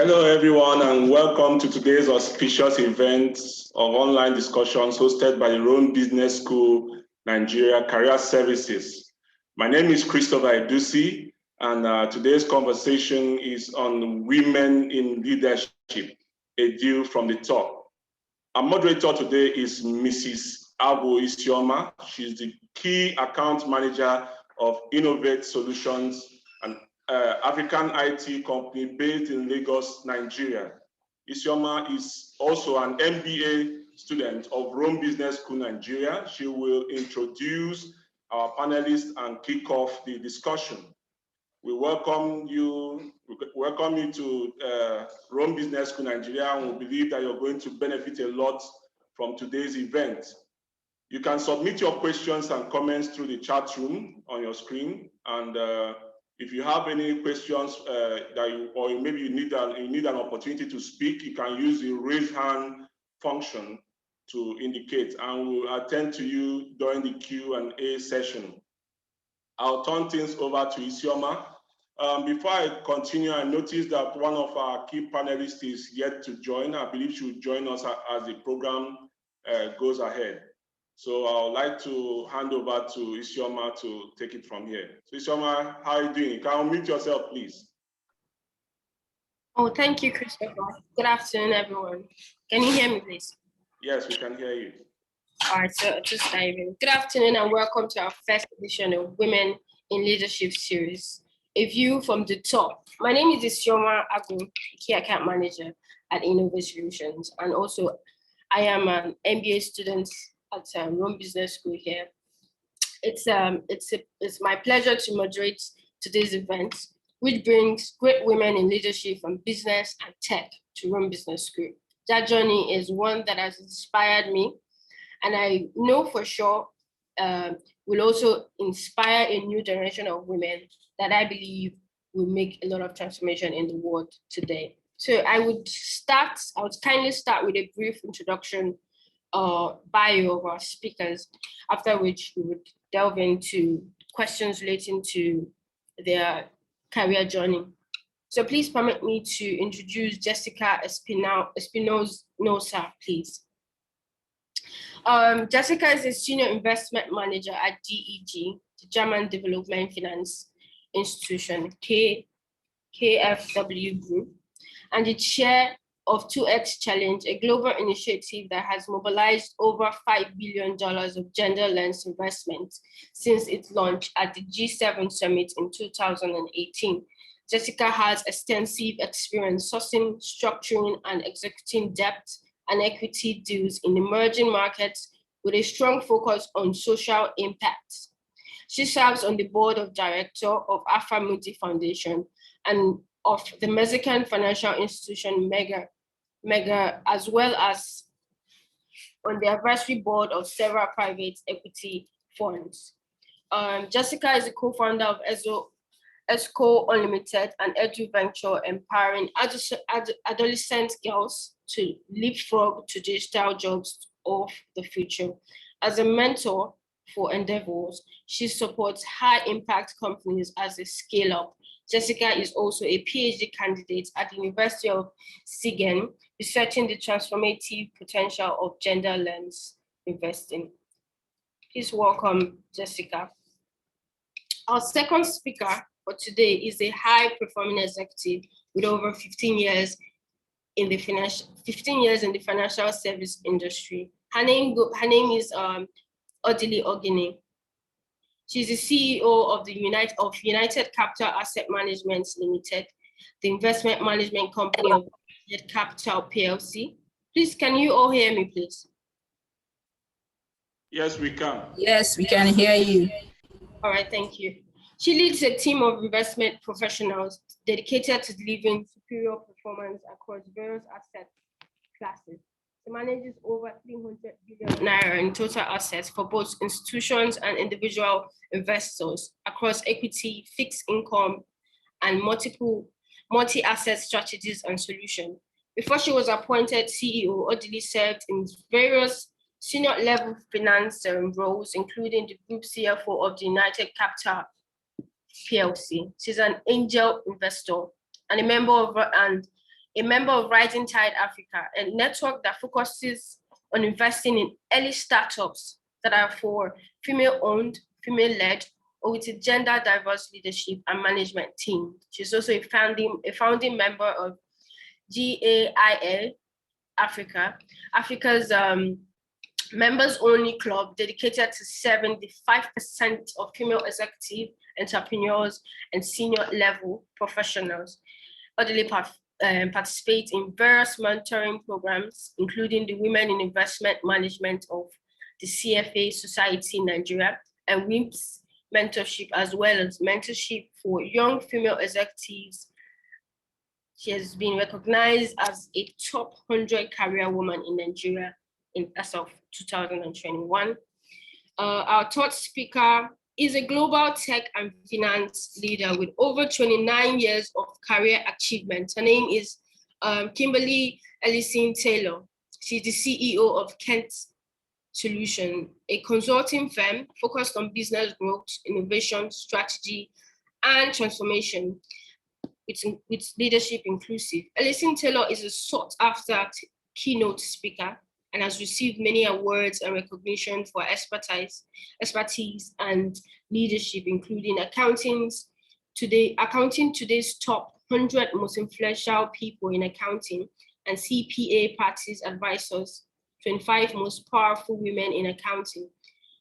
Hello, everyone, and welcome to today's auspicious event of online discussions hosted by the Rome Business School, Nigeria Career Services. My name is Christopher Edusi, and today's conversation is on women in leadership, a view from the top. Our moderator today is Mrs. Abu Isioma. She's the key account manager of Innovate Solutions, and African IT company based in Lagos, Nigeria. Isioma is also an MBA student of Rome Business School, Nigeria. She will introduce our panelists and kick off the discussion. We welcome you to Rome Business School, Nigeria, and we believe that you're going to benefit a lot from today's event. You can submit your questions and comments through the chat room on your screen, and if you have any questions or maybe you need an opportunity to speak, you can use the raise hand function to indicate, and we'll attend to you during the Q&A session. I'll turn things over to Isioma. Before I continue, I noticed that one of our key panelists is yet to join. I believe she will join us as the program goes ahead. So I would like to hand over to Isioma to take it from here. So Isioma, how are you doing? Can you unmute yourself, please? Oh, thank you, Christopher. Good afternoon, everyone. Can you hear me, please? Yes, we can hear you. All right, so just dive in. Good afternoon and welcome to our first edition of Women in Leadership series, a view from the top. My name is Isioma Agu, key account manager at Innovate Solutions, and also I am an MBA student at Rome Business School here. It's my pleasure to moderate today's event, which brings great women in leadership from business and tech to Rome Business School. That journey is one that has inspired me, and I know for sure will also inspire a new generation of women that I believe will make a lot of transformation in the world today. So I would kindly start with a brief introduction bio of our speakers, after which we would delve into questions relating to their career journey. So please permit me to introduce Jessica Espinosa, please. Jessica is a senior investment manager at DEG, the German Development Finance Institution, KfW Group, and the chair of 2X Challenge, a global initiative that has mobilized over $5 billion of gender-lens investment since its launch at the G7 Summit in 2018. Jessica has extensive experience sourcing, structuring, and executing debt and equity deals in emerging markets with a strong focus on social impact. She serves on the board of director of Alpha Multi Foundation and of the Mexican financial institution Mega, as well as on the advisory board of several private equity funds. Jessica is a co-founder of ESCO Unlimited, an edu venture empowering adolescent girls to leapfrog to digital jobs of the future. As a mentor for endeavors, she supports high-impact companies as they scale up. Jessica is also a PhD candidate at the University of Siegen, researching the transformative potential of gender lens investing. Please welcome Jessica. Our second speaker for today is a high-performing executive with over 15 years in the financial service industry. Her name is Odili Ogini. She's the CEO of United Capital Asset Management Limited, the investment management company of United Capital PLC. Please, can you all hear me, please? Yes, we can. Yes, we can hear you. All right, thank you. She leads a team of investment professionals dedicated to delivering superior performance across various asset classes. She manages over 300 billion naira in total assets for both institutions and individual investors across equity, fixed income, and multi-asset strategies and solutions. Before she was appointed CEO, Odili served in various senior level finance roles, including the group CFO of the United Capital PLC. She's an angel investor and a member of a member of Rising Tide Africa, a network that focuses on investing in early startups that are for female-owned, female-led, or with a gender-diverse leadership and management team. She's also a founding member of GAIL Africa, Africa's members-only club dedicated to 75% of female executive entrepreneurs and senior-level professionals. Odile participate in various mentoring programs, including the Women in Investment Management of the CFA Society Nigeria and WIMP's mentorship, as well as mentorship for young female executives. She has been recognized as a top 100 career woman in Nigeria as of 2021. Our third speaker is a global tech and finance leader with over 29 years of career achievement. Her name is Kimberly Ellison Taylor. She's the CEO of Kent Solution, a consulting firm focused on business growth, innovation, strategy, and transformation with leadership inclusive. Ellison Taylor is a sought-after keynote speaker and has received many awards and recognition for expertise and leadership, including Accounting Today's top 100 most influential people in accounting and CPA Practice Advisors, 25 most powerful women in accounting.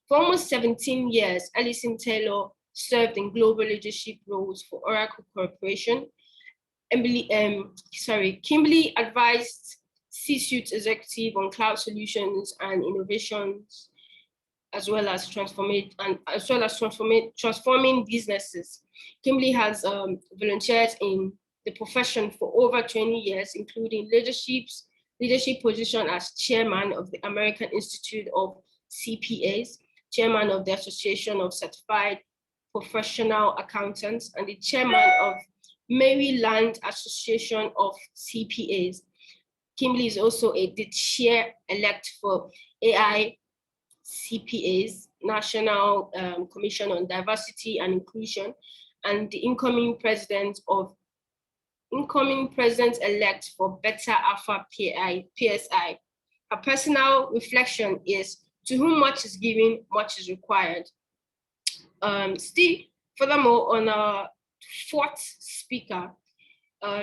For almost 17 years, Ellison Taylor served in global leadership roles for Oracle Corporation. Kimberly advised C-suite executive on cloud solutions and innovations, as well as transforming businesses. Kimberly has volunteered in the profession for over 20 years, including leadership position as chairman of the American Institute of CPAs, chairman of the Association of Certified Professional Accountants, and the chairman of Maryland Association of CPAs. Kimberly is also the chair-elect for AI CPAs, National Commission on Diversity and Inclusion, and the incoming president-elect for Beta Alpha PSI. Her personal reflection is, to whom much is given, much is required. Furthermore, on our fourth speaker,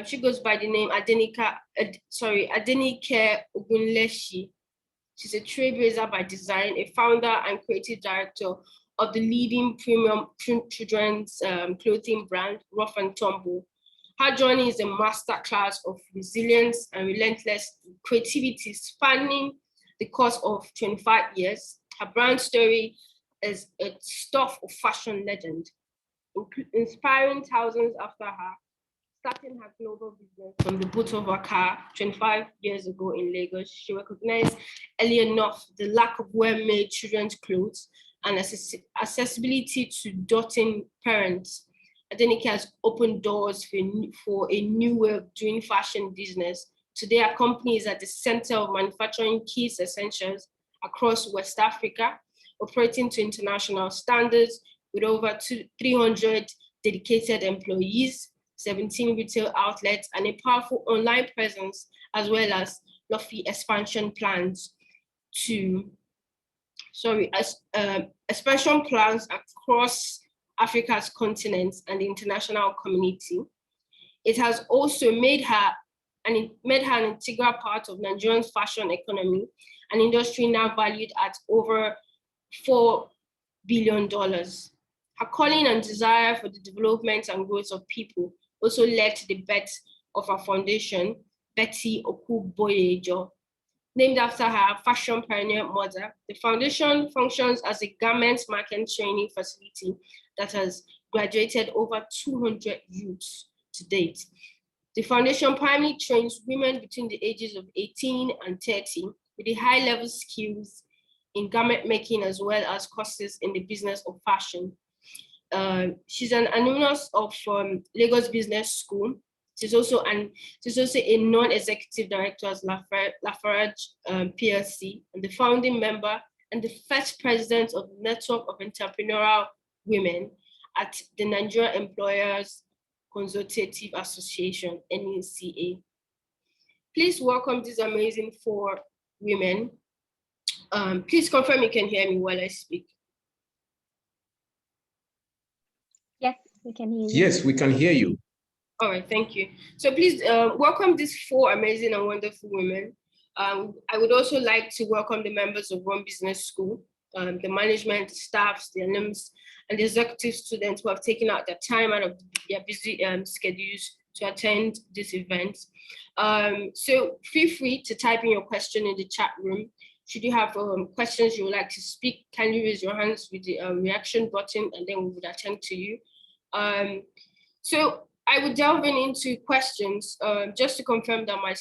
she goes by the name Adenike Ogunleshi. She's a trailblazer by design, a founder and creative director of the leading premium children's clothing brand, Rough and Tumble. Her journey is a masterclass of resilience and relentless creativity spanning the course of 25 years. Her brand story is a stuff of fashion legend, inspiring thousands after her, starting her global business from the boot of her car 25 years ago in Lagos. She recognized early enough the lack of well-made children's clothes and accessibility to doting parents. Adenike has opened doors for a new way of doing fashion business. Today, our company is at the center of manufacturing kids essentials across West Africa, operating to international standards with over 300 dedicated employees, 17 retail outlets, and a powerful online presence, as well as lofty expansion plans across Africa's continents and the international community. It has also made her an integral part of Nigeria's fashion economy, an industry now valued at over $4 billion. Her calling and desire for the development and growth of people also led to the birth of her foundation, Betty Okuboyejo. Named after her fashion pioneer mother, the foundation functions as a garment market training facility that has graduated over 200 youths to date. The foundation primarily trains women between the ages of 18 and 30 with the high-level skills in garment making, as well as courses in the business of fashion. She's an alumnus of Lagos Business School. She's also a non-executive director at Lafarge PLC, and the founding member and the first president of the Network of Entrepreneurial Women at the Nigeria Employers Consultative Association, NECA. please welcome these amazing 4 women. Please confirm you can hear me while I speak. Yes, we can hear you. Yes, we can hear you. All right, thank you. So please welcome these 4 amazing and wonderful women. I would also like to welcome the members of Rome Business School, the management, staffs, the alums, and the executive students who have taken out their time out of their busy schedules to attend this event. So feel free to type in your question in the chat room. Should you have questions you would like to speak, kindly raise your hands with the reaction button, and then we would attend to you. So I would delve into questions just to confirm that my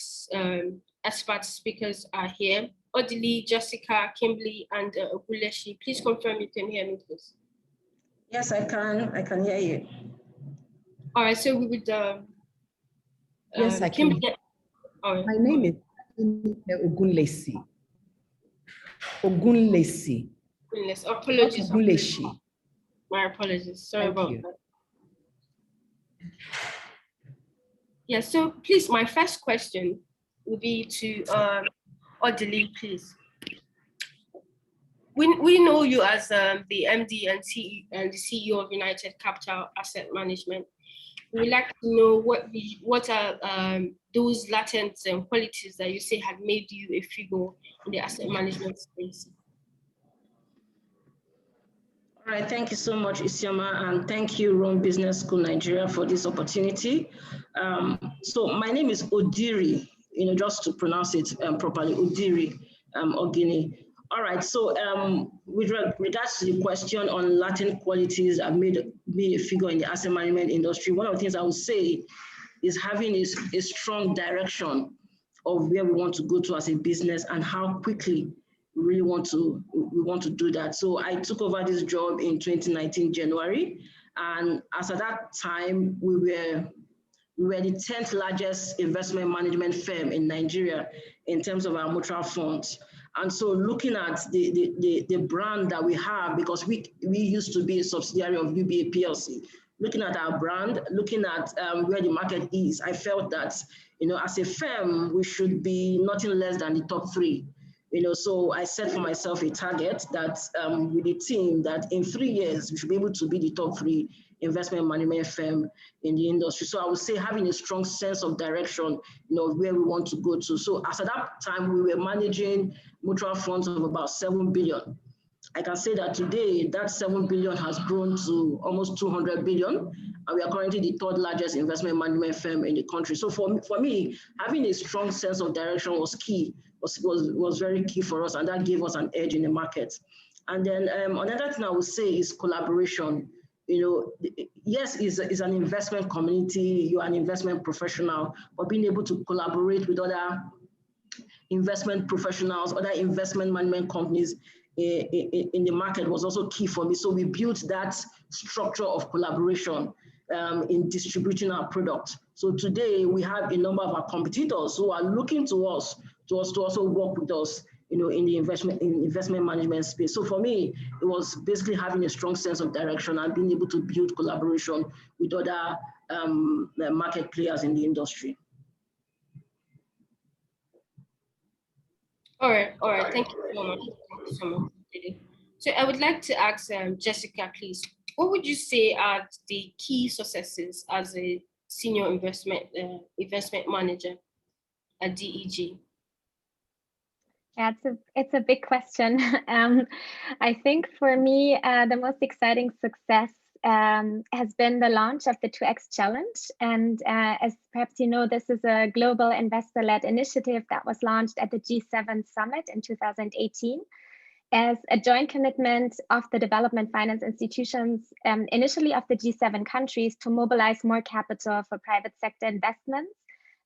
expert speakers are here. Odili, Jessica, Kimberly, and Oguleshi, please confirm you can hear me, please. Yes, I can hear you. All right, so we would. Yes, I can. All right. My name is Ogunlesi. Ogunlesi. Apologies. Ogunleshi. My apologies. Sorry about that. Yeah, so please, my first question would be to Odili, please. We know you as the MD and the CEO of United Capital Asset Management. We would like to know what are those latent qualities that you say have made you a figure in the asset management space. All right, thank you so much, Isioma, and thank you, Rome Business School Nigeria, for this opportunity. So my name is Odiri, just to pronounce it properly, Odiri Ogini. All right, so with regards to the question on latent qualities that made me a figure in the asset management industry, one of the things I would say is having a strong direction of where we want to go to as a business and how quickly we want to do that. So I took over this job in 2019 January, and as at that time we were the 10th largest investment management firm in Nigeria in terms of our mutual funds. And so looking at the brand that we have, because we used to be a subsidiary of UBA PLC, looking at our brand, looking at where the market is, I felt that, as a firm, we should be nothing less than the top 3. So I set for myself a target that with the team that in 3 years, we should be able to be the top 3 investment management firm in the industry. So I would say having a strong sense of direction, where we want to go to. So as at that time, we were managing mutual funds of about 7 billion. I can say that today, that 7 billion has grown to almost 200 billion, and we are currently the 3rd largest investment management firm in the country. So for me, having a strong sense of direction was key, was very key for us, and that gave us an edge in the market. And then another thing I would say is collaboration. Yes, it's an investment community, you're an investment professional, but being able to collaborate with other investment professionals, other investment management companies in the market was also key for me. So we built that structure of collaboration in distributing our product. So today we have a number of our competitors who are looking to us to also work with us, in the investment management space. So for me, it was basically having a strong sense of direction and being able to build collaboration with other market players in the industry. All right. Thank you so much. So I would like to ask Jessica, please, what would you say are the key successes as a senior investment manager at DEG? Yeah, it's a big question. I think for me, the most exciting success has been the launch of the 2X Challenge. And as perhaps you know, this is a global investor-led initiative that was launched at the G7 Summit in 2018 as a joint commitment of the development finance institutions, initially of the G7 countries, to mobilize more capital for private sector investments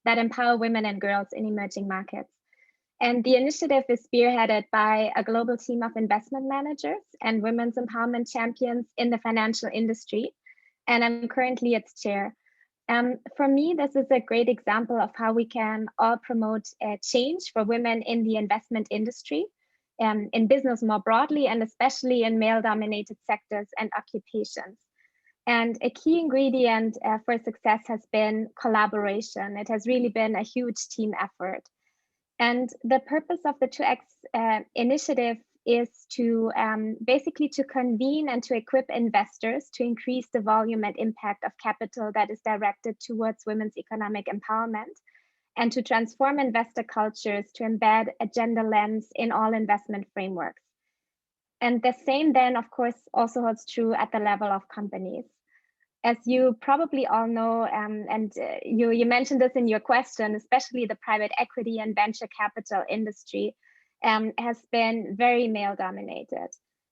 that empower women and girls in emerging markets. And the initiative is spearheaded by a global team of investment managers and women's empowerment champions in the financial industry. And I'm currently its chair. For me, this is a great example of how we can all promote change for women in the investment industry, in business more broadly, and especially in male-dominated sectors and occupations. And a key ingredient for success has been collaboration. It has really been a huge team effort. And the purpose of the 2X initiative is to basically to convene and to equip investors to increase the volume and impact of capital that is directed towards women's economic empowerment, and to transform investor cultures to embed a gender lens in all investment frameworks. And the same then, of course, also holds true at the level of companies. As you probably all know, you mentioned this in your question, especially the private equity and venture capital industry has been very male dominated.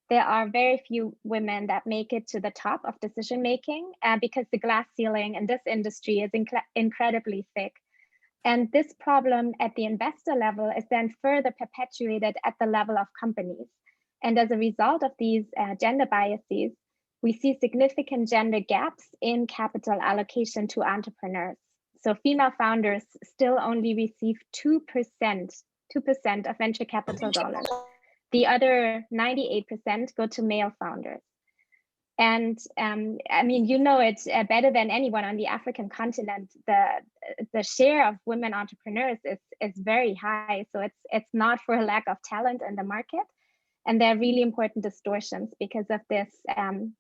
There are very few women that make it to the top of decision making because the glass ceiling in this industry is incredibly thick. And this problem at the investor level is then further perpetuated at the level of companies. And as a result of these gender biases, we see significant gender gaps in capital allocation to entrepreneurs. So female founders still only receive 2% of venture capital dollars. The other 98% go to male founders. And I mean, you know it better than anyone on the African continent. The share of women entrepreneurs is very high. So it's not for a lack of talent in the market. And there are really important distortions because of this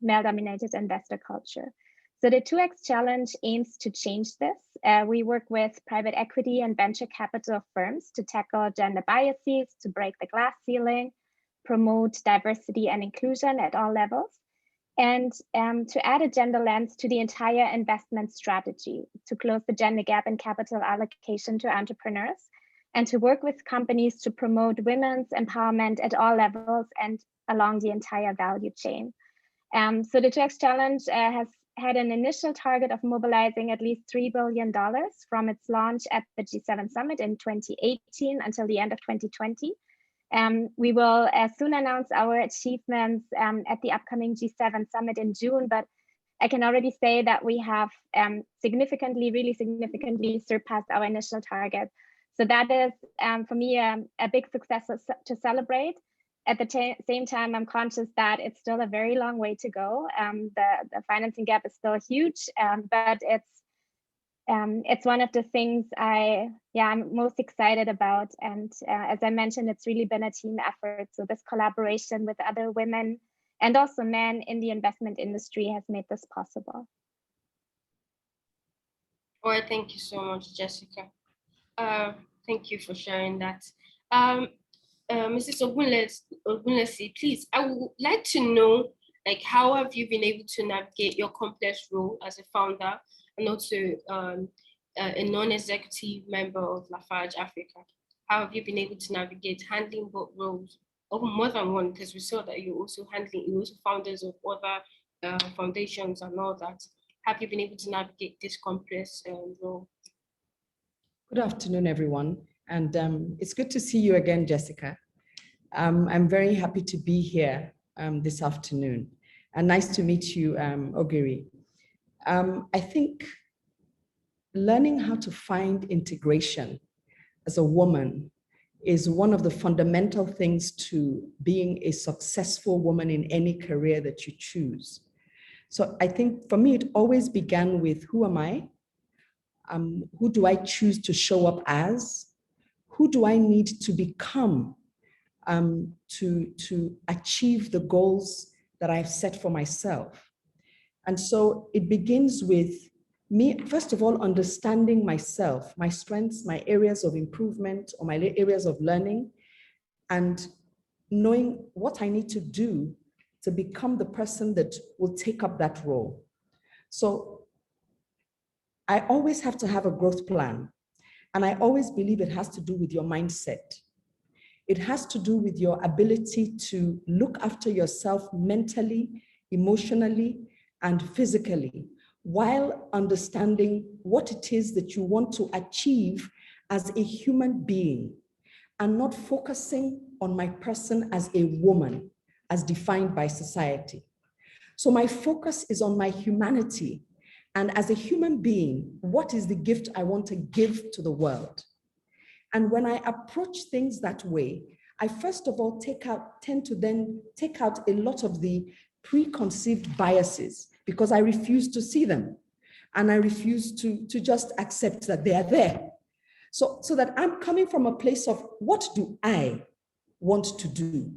male-dominated investor culture. So the 2X Challenge aims to change this. We work with private equity and venture capital firms to tackle gender biases, to break the glass ceiling, promote diversity and inclusion at all levels, and to add a gender lens to the entire investment strategy, to close the gender gap in capital allocation to entrepreneurs, and to work with companies to promote women's empowerment at all levels and along the entire value chain. So the 2X Challenge has had an initial target of mobilizing at least $3 billion from its launch at the G7 Summit in 2018 until the end of 2020. We will soon announce our achievements at the upcoming G7 Summit in June, but I can already say that we have really significantly surpassed our initial target. So that is, for me, a big success to celebrate. At the same time, I'm conscious that it's still a very long way to go. The financing gap is still huge, but it's one of the things I'm most excited about. And as I mentioned, it's really been a team effort. So this collaboration with other women and also men in the investment industry has made this possible. Well, thank you so much, Jessica. Thank you for sharing that. Mrs. Ogunlesi, please, I would like to know, like, how have you been able to navigate your complex role as a founder and also a non-executive member of Lafarge Africa? How have you been able to navigate handling both roles, or more than one, because we saw that you're also founders of other foundations and all that. Have you been able to navigate this complex role? Good afternoon, everyone. And it's good to see you again, Jessica. I'm very happy to be here this afternoon. And nice to meet you, Ogiri. I think learning how to find integration as a woman is one of the fundamental things to being a successful woman in any career that you choose. So I think for me, it always began with, who am I? Who do I choose to show up as? Who do I need to become to achieve the goals that I've set for myself? And so it begins with me, first of all, understanding myself, my strengths, my areas of improvement, or my areas of learning, and knowing what I need to do to become the person that will take up that role. So I always have to have a growth plan. And I always believe it has to do with your mindset. It has to do with your ability to look after yourself mentally, emotionally, and physically, while understanding what it is that you want to achieve as a human being, and not focusing on my person as a woman, as defined by society. So my focus is on my humanity. And as a human being, what is the gift I want to give to the world? And when I approach things that way, I first of all tend to then take out a lot of the preconceived biases because I refuse to see them. And I refuse to just accept that they are there. So that I'm coming from a place of, what do I want to do?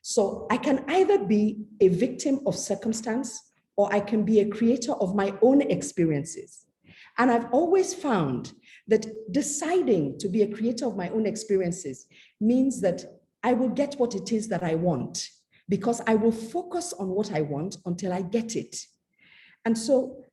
So I can either be a victim of circumstance, or I can be a creator of my own experiences. And I've always found that deciding to be a creator of my own experiences means that I will get what it is that I want, because I will focus on what I want until I get it. And so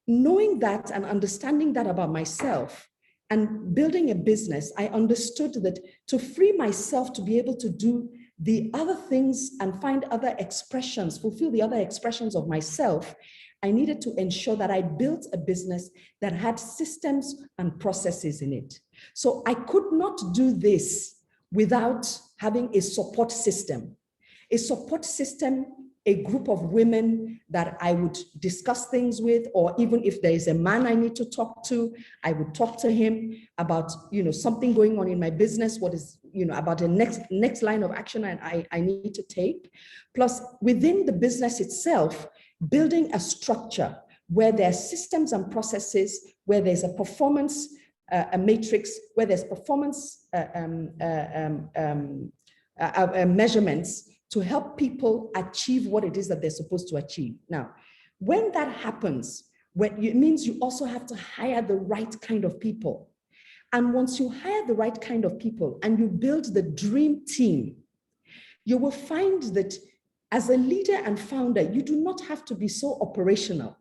knowing that and understanding that about myself and building a business, I understood that to free myself to be able to do the other things and find other expressions, fulfill the other expressions of myself, I needed to ensure that I built a business that had systems and processes in it. So I could not do this without having a support system. A support system, a group of women that I would discuss things with, or even if there is a man I need to talk to, I would talk to him about, something going on in my business, what is, about the next line of action I need to take. Plus, within the business itself, building a structure where there are systems and processes, where there's a performance, a matrix, where there's performance measurements to help people achieve what it is that they're supposed to achieve. Now, when that happens, it means you also have to hire the right kind of people. And once you hire the right kind of people and you build the dream team, you will find that as a leader and founder, you do not have to be so operational,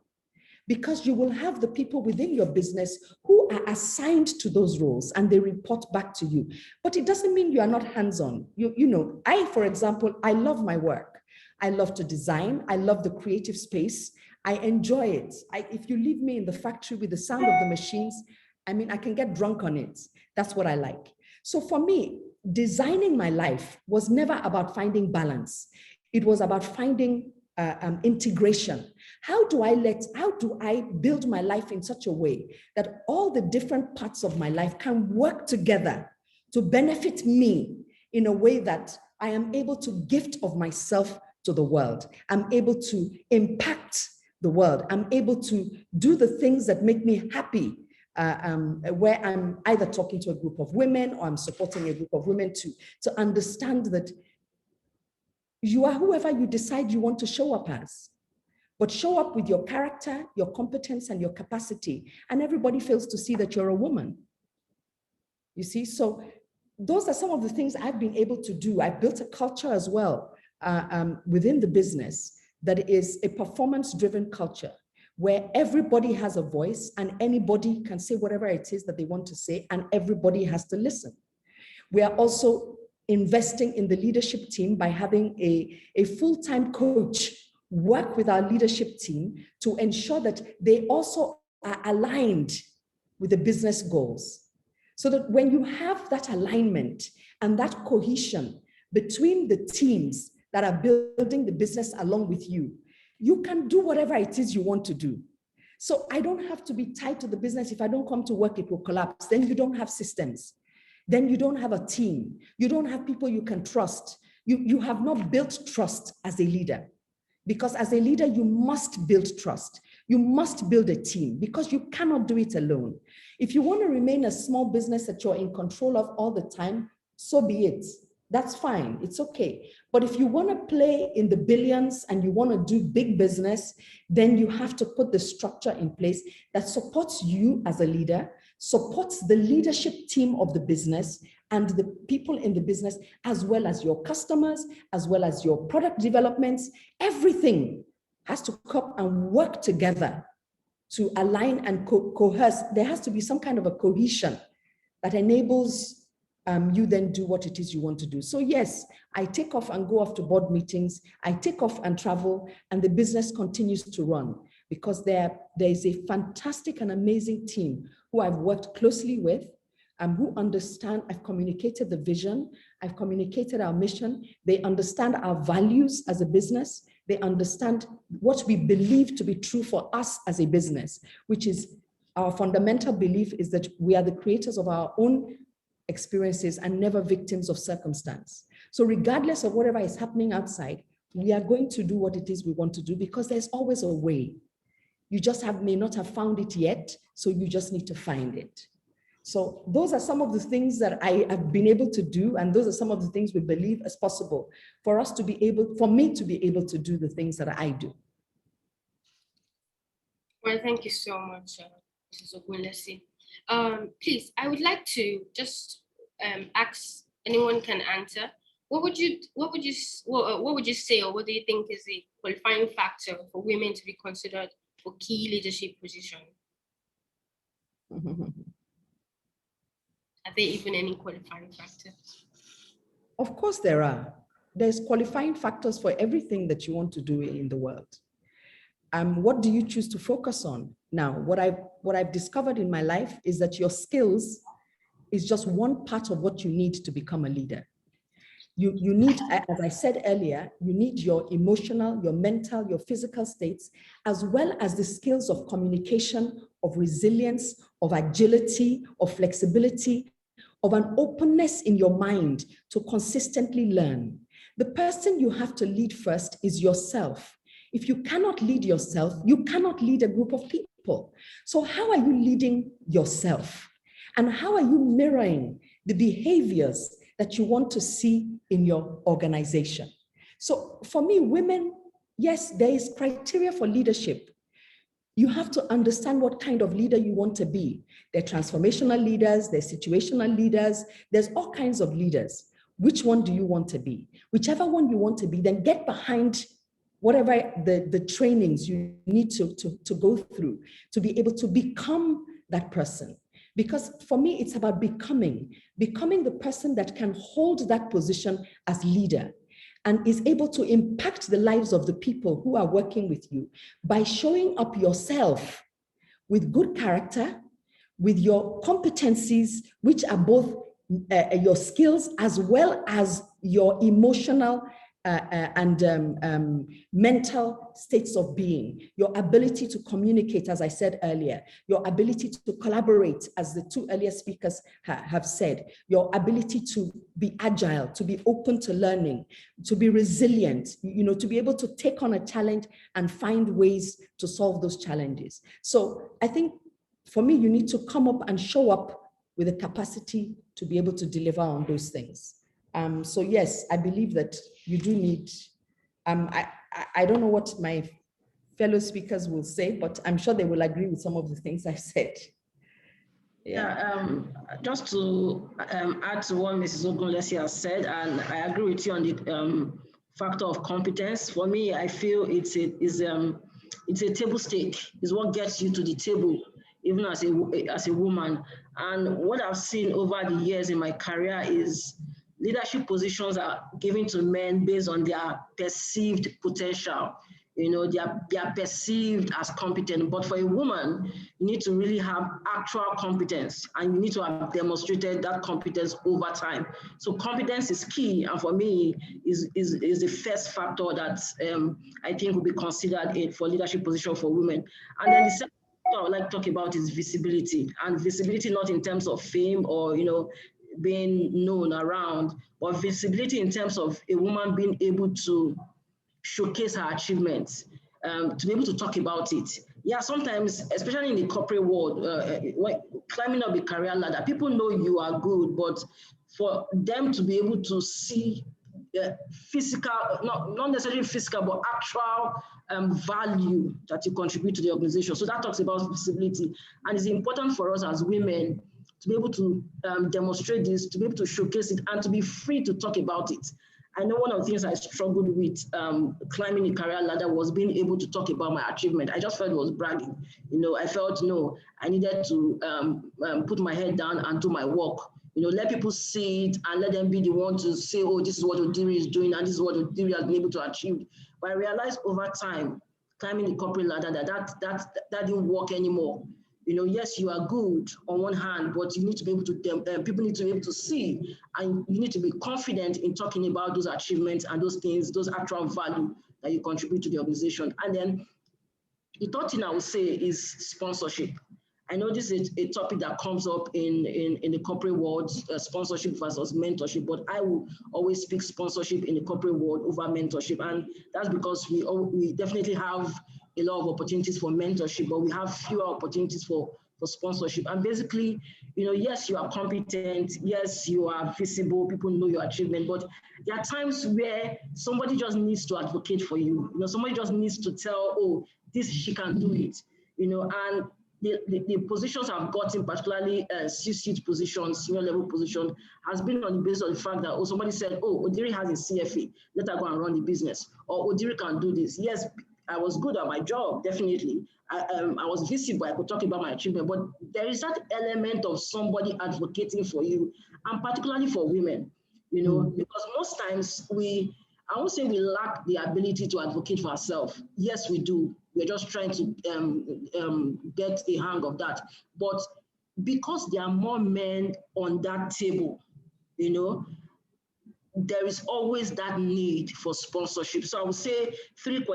because you will have the people within your business who are assigned to those roles and they report back to you. But it doesn't mean you are not hands-on. For example, I love my work. I love to design. I love the creative space. I enjoy it. If you leave me in the factory with the sound of the machines, I can get drunk on it. That's what I like. So for me, designing my life was never about finding balance. It was about finding integration. How do I build my life in such a way that all the different parts of my life can work together to benefit me in a way that I am able to gift of myself to the world. I'm able to impact the world. I'm able to do the things that make me happy, where I'm either talking to a group of women or I'm supporting a group of women to understand that you are whoever you decide you want to show up as, but show up with your character, your competence, and your capacity. And everybody fails to see that you're a woman. You see, so those are some of the things I've been able to do. I've built a culture as well within the business that is a performance-driven culture where everybody has a voice and anybody can say whatever it is that they want to say, and everybody has to listen. We are also investing in the leadership team by having a full-time coach work with our leadership team to ensure that they also are aligned with the business goals. So that when you have that alignment and that cohesion between the teams that are building the business along with you, you can do whatever it is you want to do. So I don't have to be tied to the business. If I don't come to work, it will collapse. Then you don't have systems. Then you don't have a team. You don't have people you can trust. You have not built trust as a leader. Because as a leader, you must build trust. You must build a team because you cannot do it alone. If you want to remain a small business that you're in control of all the time, so be it. That's fine. It's okay. But if you want to play in the billions and you want to do big business, then you have to put the structure in place that supports you as a leader, supports the leadership team of the business and the people in the business, as well as your customers, as well as your product developments. Everything has to come and work together to align and coerce. There has to be some kind of a cohesion that enables you then do what it is you want to do. So yes, I take off and go off to board meetings. I take off and travel, and the business continues to run because there is a fantastic and amazing team who I've worked closely with, who understand. I've communicated the vision. I've communicated our mission. They understand our values as a business. They understand what we believe to be true for us as a business, which is our fundamental belief is that we are the creators of our own experiences and never victims of circumstance. So regardless of whatever is happening outside, we are going to do what it is we want to do, because there's always a way. You just may not have found it yet, so you just need to find it. So those are some of the things that I have been able to do, and those are some of the things we believe is possible for us to be able, for me to be able to do the things that I do. Well, thank you so much, Mrs. Ogunlesi. Please, I would like to just ask, anyone can answer. What would you say, or what do you think is the qualifying factor for women to be considered for key leadership positions? Are there even any qualifying factors? Of course there are. There's qualifying factors for everything that you want to do in the world. What do you choose to focus on? Now, what I've discovered in my life is that your skills is just one part of what you need to become a leader. You need, as I said earlier, you need your emotional, your mental, your physical states, as well as the skills of communication, of resilience, of agility, of flexibility, of an openness in your mind to consistently learn. The person you have to lead first is yourself. If you cannot lead yourself, you cannot lead a group of people. So how are you leading yourself? And how are you mirroring the behaviors that you want to see in your organization? So for me, women, yes, there is criteria for leadership. You have to understand what kind of leader you want to be. There are transformational leaders, there are situational leaders, there's all kinds of leaders. Which one do you want to be? Whichever one you want to be, then get behind whatever the trainings you need to go through to be able to become that person. Because for me, it's about becoming the person that can hold that position as leader and is able to impact the lives of the people who are working with you by showing up yourself with good character, with your competencies, which are both your skills as well as your emotional and mental states of being, your ability to communicate, as I said earlier, your ability to collaborate, as the two earlier speakers have said, your ability to be agile, to be open to learning, to be resilient, to be able to take on a challenge and find ways to solve those challenges. So I think for me, you need to come up and show up with the capacity to be able to deliver on those things. So yes, I believe that you do need, I don't know what my fellow speakers will say, but I'm sure they will agree with some of the things I said. Just to add to what Mrs. Ogunlesi has said, and I agree with you on the factor of competence. For me, I feel it's a table stake. It's what gets you to the table, even as a woman. And what I've seen over the years in my career is leadership positions are given to men based on their perceived potential. They are perceived as competent, but for a woman, you need to really have actual competence, and you need to have demonstrated that competence over time. So competence is key, and for me, is the first factor that I think will be considered for leadership position for women. And then the second I would like to talk about is visibility, and visibility not in terms of fame or being known around, but visibility in terms of a woman being able to showcase her achievements, to be able to talk about it. Yeah, sometimes, especially in the corporate world, when climbing up the career ladder, people know you are good, but for them to be able to see physical, not necessarily physical, but actual value that you contribute to the organization. So that talks about visibility. And it's important for us as women to be able to demonstrate this, to be able to showcase it, and to be free to talk about it. I know one of the things I struggled with climbing the career ladder was being able to talk about my achievement. I just felt it was bragging. I felt, no, I needed to put my head down and do my work. Let people see it and let them be the one to say, oh, this is what Odiri is doing and this is what Odiri has been able to achieve. But I realized over time, climbing the corporate ladder, that didn't work anymore. Yes, you are good on one hand, but you need to be able to, people need to be able to see, and you need to be confident in talking about those achievements and those things, those actual value that you contribute to the organization. And then the third thing I would say is sponsorship. I know this is a topic that comes up in the corporate world, sponsorship versus mentorship, but I will always pick sponsorship in the corporate world over mentorship. And that's because we definitely have a lot of opportunities for mentorship, but we have fewer opportunities for sponsorship. And basically, yes, you are competent, yes, you are visible, people know your achievement, but there are times where somebody just needs to advocate for you. Somebody just needs to tell, oh, she can do it, and the positions I've gotten, particularly C-suite positions, senior level position, has been on the basis of the fact that, somebody said, Odiri has a CFA, let her go and run the business, or Odiri can do this. Yes, I was good at my job, definitely. I was visible, I could talk about my achievement, but there is that element of somebody advocating for you, and particularly for women, because most times I won't say we lack the ability to advocate for ourselves. Yes, we do. We're just trying to get a hang of that. But because there are more men on that table, there is always that need for sponsorship. So I would say 3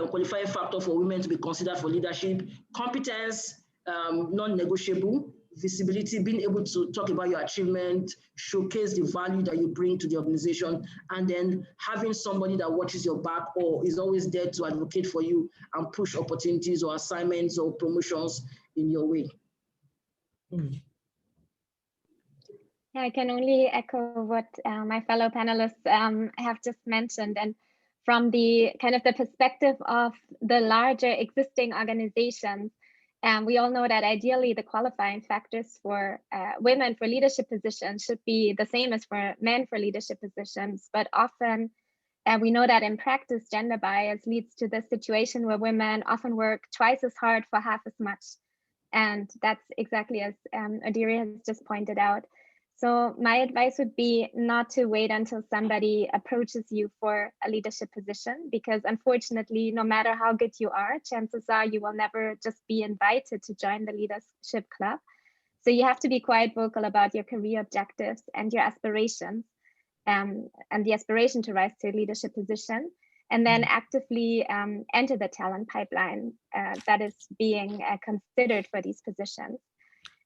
qualifying factors for women to be considered for leadership: competence, non-negotiable; visibility, being able to talk about your achievement, showcase the value that you bring to the organization, and then having somebody that watches your back or is always there to advocate for you and push opportunities or assignments or promotions in your way. Yeah, I can only echo what my fellow panelists have just mentioned. And from the kind of the perspective of the larger existing organizations, we all know that ideally the qualifying factors for women for leadership positions should be the same as for men for leadership positions. But often we know that in practice, gender bias leads to the situation where women often work twice as hard for half as much. And that's exactly as Odiri has just pointed out. So my advice would be not to wait until somebody approaches you for a leadership position, because unfortunately, no matter how good you are, chances are you will never just be invited to join the leadership club. So you have to be quite vocal about your career objectives and your aspirations, and the aspiration to rise to a leadership position, and then actively enter the talent pipeline that is being considered for these positions.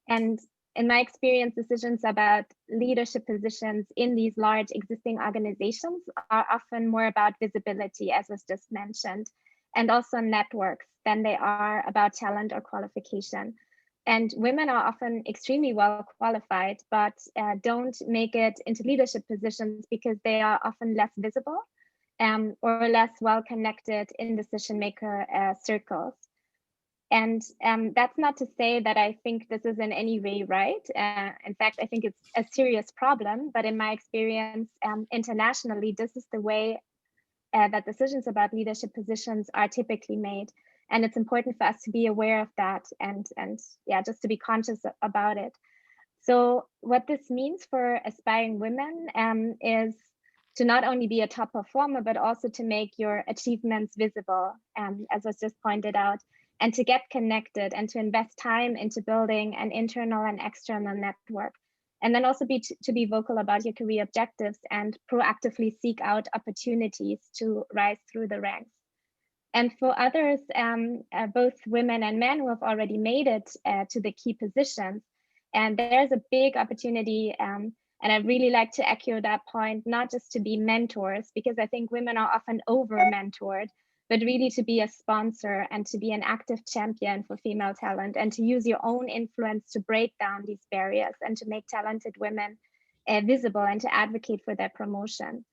And in my experience, decisions about leadership positions in these large existing organizations are often more about visibility, as was just mentioned, and also networks than they are about talent or qualification. And women are often extremely well qualified, but don't make it into leadership positions because they are often less visible or less well connected in decision maker circles. And that's not to say that I think this is in any way right. In fact, I think it's a serious problem, but in my experience internationally, this is the way that decisions about leadership positions are typically made. And it's important for us to be aware of that and yeah, just to be conscious about it. So what this means for aspiring women is to not only be a top performer, but also to make your achievements visible, as was just pointed out, and to get connected and to invest time into building an internal and external network. And then also to be vocal about your career objectives and proactively seek out opportunities to rise through the ranks. And for others, both women and men who have already made it to the key positions, and there's a big opportunity, and I really like to echo that point, not just to be mentors, because I think women are often over-mentored, but really to be a sponsor and to be an active champion for female talent and to use your own influence to break down these barriers and to make talented women visible and to advocate for their promotion.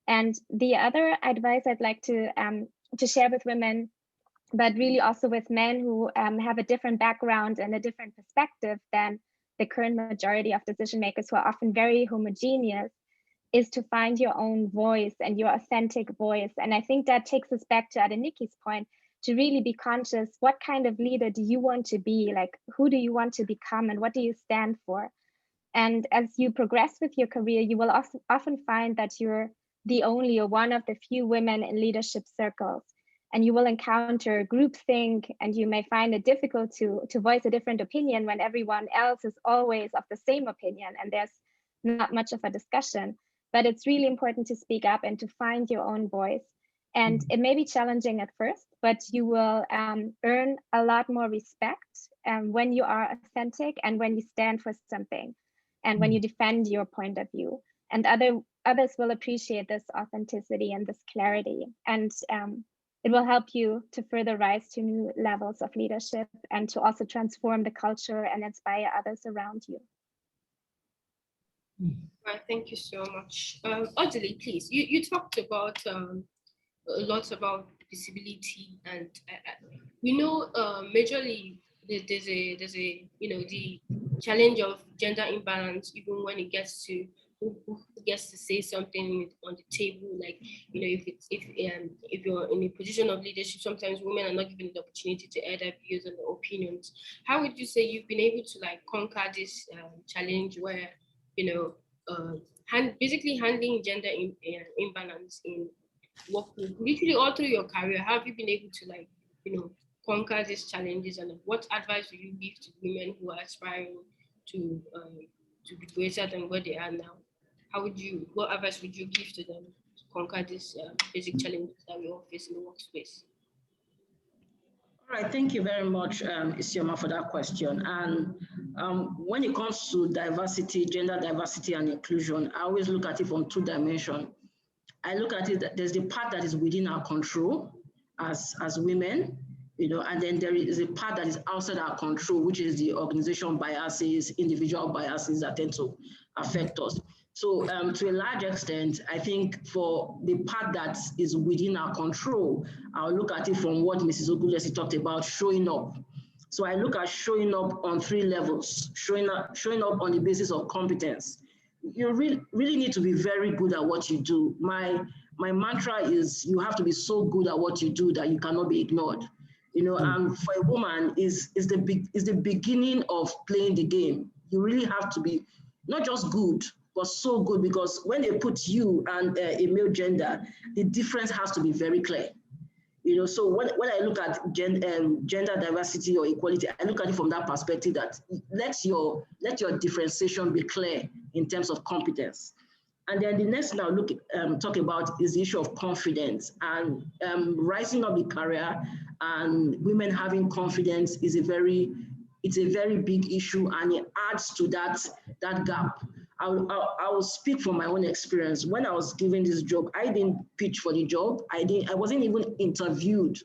And the other advice I'd like to share with women, but really also with men who have a different background and a different perspective than the current majority of decision makers who are often very homogeneous, is to find your own voice and your authentic voice. And I think that takes us back to Adeniki's point, to really be conscious, what kind of leader do you want to be? Like, who do you want to become and what do you stand for? And as you progress with your career, you will often find that you're the only or one of the few women in leadership circles. And you will encounter groupthink, and you may find it difficult to voice a different opinion when everyone else is always of the same opinion and there's not much of a discussion. But it's really important to speak up and to find your own voice. And it may be challenging at first, but you will earn a lot more respect when you are authentic and when you stand for something and when you defend your point of view. And others will appreciate this authenticity and this clarity. And it will help you to further rise to new levels of leadership and to also transform the culture and inspire others around you. Right, thank you so much. Audley, please, you talked about a lot about visibility, and we know majorly there's a the challenge of gender imbalance, even when it gets to who gets to say something on the table. Like, if you're in a position of leadership, sometimes women are not given the opportunity to air their views and opinions. How would you say you've been able to like conquer this challenge where basically handling gender imbalance in work, literally all through your career? How have you been able to conquer these challenges, and what advice would you give to women who are aspiring to be greater than where they are now? What advice would you give to them to conquer these basic challenges that we all face in the workspace? All right, thank you very much, Isioma, for that question. And when it comes to diversity, gender diversity and inclusion, I always look at it from two dimensions. I look at it that there's the part that is within our control as women, and then there is a part that is outside our control, which is the organization biases, individual biases that tend to affect us. So to a large extent, I think for the part that is within our control, I'll look at it from what Mrs. Ogulesi talked about, showing up. So I look at showing up on three levels, showing up on the basis of competence. You really need to be very good at what you do. My mantra is you have to be so good at what you do that you cannot be ignored. And for a woman is the beginning of playing the game. You really have to be not just good, but so good, because when they put you and a male gender, the difference has to be very clear. So when I look at gender diversity or equality, I look at it from that perspective, that let your differentiation be clear in terms of competence. And then the next thing I'll talk about is the issue of confidence, and rising up the career and women having confidence is a very big issue, and it adds to that gap. I will speak from my own experience. When I was given this job, I didn't pitch for the job. I wasn't even interviewed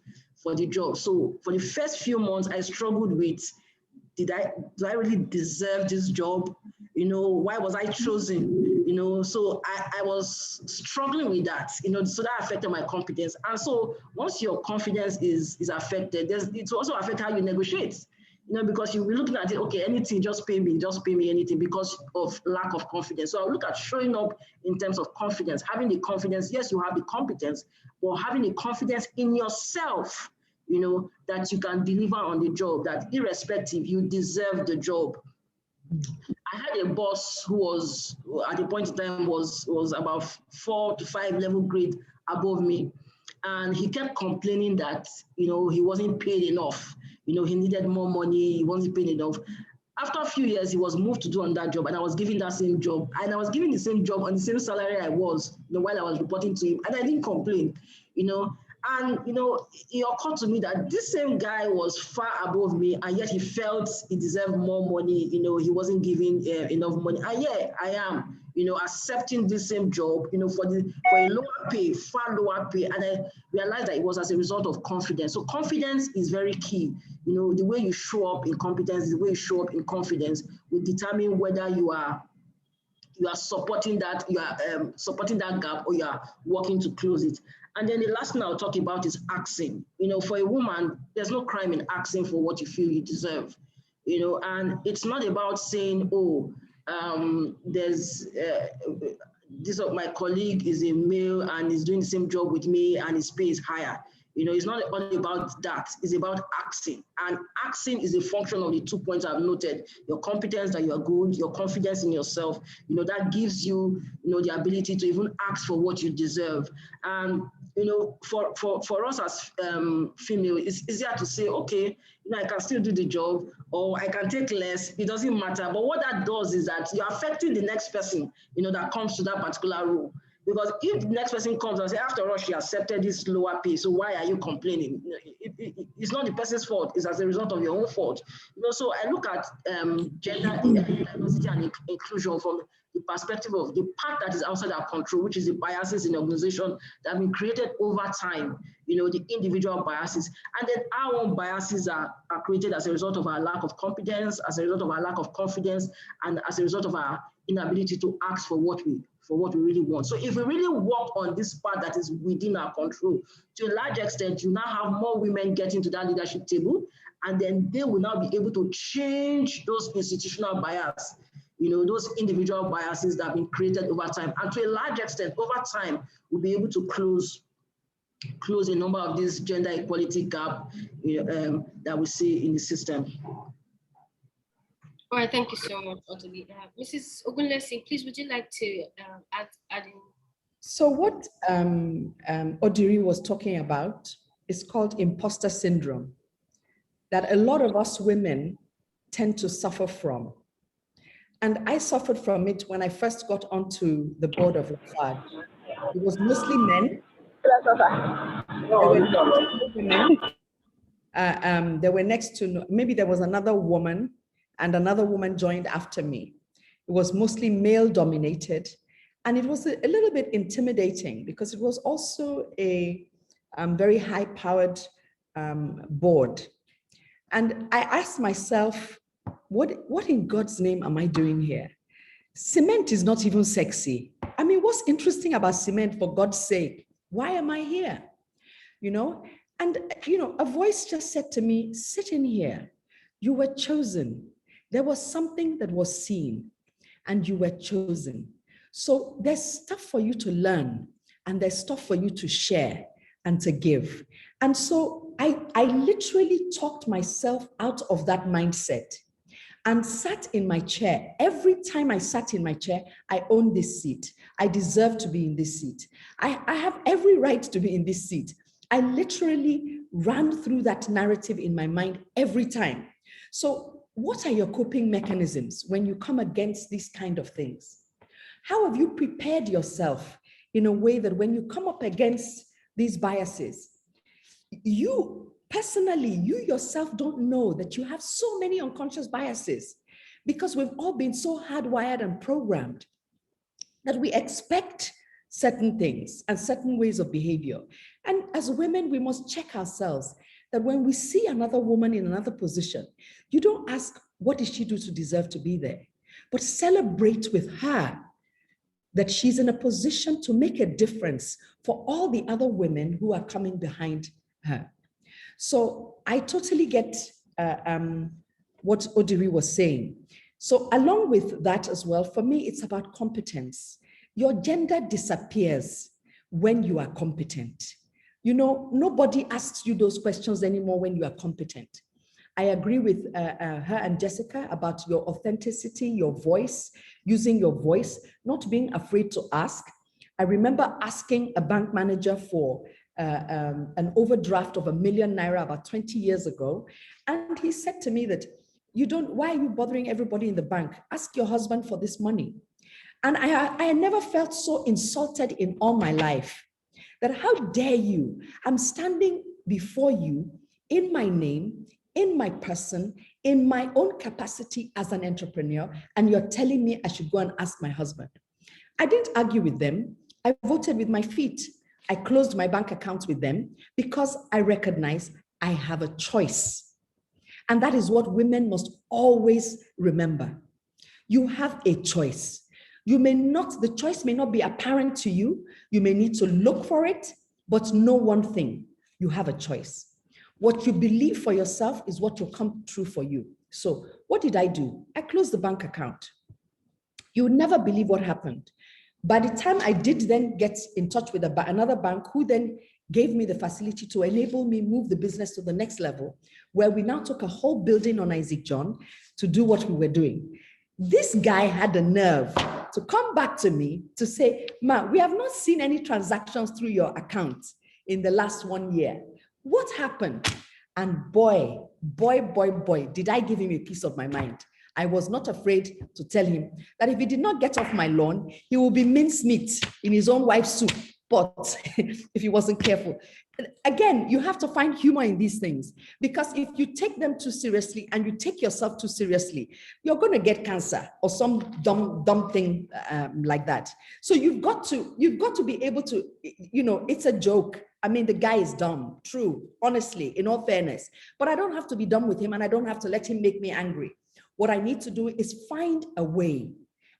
for the job. So for the first few months, I struggled with, do I really deserve this job? Why was I chosen? So I was struggling with that, so that affected my confidence. And so once your confidence is affected, it also affects how you negotiate. Because you'll be looking at it, okay, anything, just pay me anything, because of lack of confidence. So I'll look at showing up in terms of confidence, having the confidence. Yes, you have the competence, but having the confidence in yourself, that you can deliver on the job, that irrespective, you deserve the job. I had a boss who was, at the point in time, was about 4 to 5 level grade above me. And he kept complaining that, he wasn't paid enough. He needed more money, he wasn't paid enough. After a few years, he was moved to do on that job, and I was given that same job. And I was given the same job on the same salary I was, while I was reporting to him. And I didn't complain, And, it occurred to me that this same guy was far above me, and yet he felt he deserved more money. He wasn't given enough money. And yeah, I am, accepting this same job, for a lower pay, far lower pay. And I realized that it was as a result of confidence. So confidence is very key. The way you show up in competence, the way you show up in confidence will determine whether you are supporting that, supporting that gap, or you are working to close it. And then the last thing I'll talk about is asking. For a woman, there's no crime in asking for what you feel you deserve. And it's not about saying, my colleague is a male and is doing the same job with me and his pay is higher. It's not only about that, it's about asking. And asking is a function of the 2 points I've noted: your competence, that you are good, your confidence in yourself, that gives you, the ability to even ask for what you deserve. And, for us as female, it's easier to say, okay, I can still do the job, or I can take less, it doesn't matter. But what that does is that you're affecting the next person, that comes to that particular role. Because if the next person comes and says, after all, she accepted this lower pay, so why are you complaining? It's not the person's fault, it's as a result of your own fault. So I look at gender diversity and inclusion from the perspective of the part that is outside our control, which is the biases in the organization that have been created over time, the individual biases. And then our own biases are created as a result of our lack of competence, as a result of our lack of confidence, and as a result of our inability to ask for what we really want. So if we really work on this part that is within our control, to a large extent, you now have more women getting to that leadership table, and then they will now be able to change those institutional bias, those individual biases that have been created over time. And to a large extent, over time, we'll be able to close a number of these gender equality gap that we see in the system. All right, thank you so much, Odili. Mrs. Ogunlesi, please, would you like to add in? So what Odiri was talking about is called imposter syndrome, that a lot of us women tend to suffer from. And I suffered from it when I first got onto the board of Lafarge. It was mostly men. There were no women. There were next to, maybe there was another woman, and another woman joined after me. It was mostly male dominated. And it was a little bit intimidating because it was also a very high powered board. And I asked myself, what in God's name am I doing here? Cement is not even sexy. I mean, what's interesting about cement, for God's sake? Why am I here? And a voice just said to me, sit in here. You were chosen. There was something that was seen and you were chosen. So there's stuff for you to learn and there's stuff for you to share and to give. And so I literally talked myself out of that mindset and sat in my chair. Every time I sat in my chair, I own this seat. I deserve to be in this seat. I have every right to be in this seat. I literally ran through that narrative in my mind every time. So what are your coping mechanisms when you come against these kind of things? How have you prepared yourself in a way that when you come up against these biases, you personally, you yourself don't know that you have so many unconscious biases because we've all been so hardwired and programmed that we expect certain things and certain ways of behavior. And as women, we must check ourselves that when we see another woman in another position, you don't ask, what did she do to deserve to be there? But celebrate with her that she's in a position to make a difference for all the other women who are coming behind her. So I totally get what Odiri was saying. So along with that as well, for me, it's about competence. Your gender disappears when you are competent. Nobody asks you those questions anymore when you are competent. I agree with her and Jessica about your authenticity, your voice, using your voice, not being afraid to ask. I remember asking a bank manager for an overdraft of ₦1 million about 20 years ago. And he said to me that, why are you bothering everybody in the bank? Ask your husband for this money. And I never felt so insulted in all my life that how dare you? I'm standing before you in my name, in my person, in my own capacity as an entrepreneur, and you're telling me I should go and ask my husband. I didn't argue with them. I voted with my feet. I closed my bank account with them because I recognize I have a choice. And that is what women must always remember. You have a choice. The choice may not be apparent to you. You may need to look for it, but know one thing, you have a choice. What you believe for yourself is what will come true for you. So what did I do? I closed the bank account. You would never believe what happened. By the time I did then get in touch with another bank who then gave me the facility to enable me move the business to the next level, where we now took a whole building on Isaac John to do what we were doing. This guy had the nerve to come back to me to say, "Ma, we have not seen any transactions through your account in the last 1 year. What happened?" And boy, did I give him a piece of my mind. I was not afraid to tell him that if he did not get off my lawn, he will be mincemeat in his own wife's soup pot if he wasn't careful. Again, you have to find humor in these things, because if you take them too seriously and you take yourself too seriously, you're going to get cancer or some dumb thing like that. So you've got to be able to, it's a joke. I mean, the guy is dumb, true, honestly, in all fairness, but I don't have to be dumb with him, and I don't have to let him make me angry. What I need to do is find a way,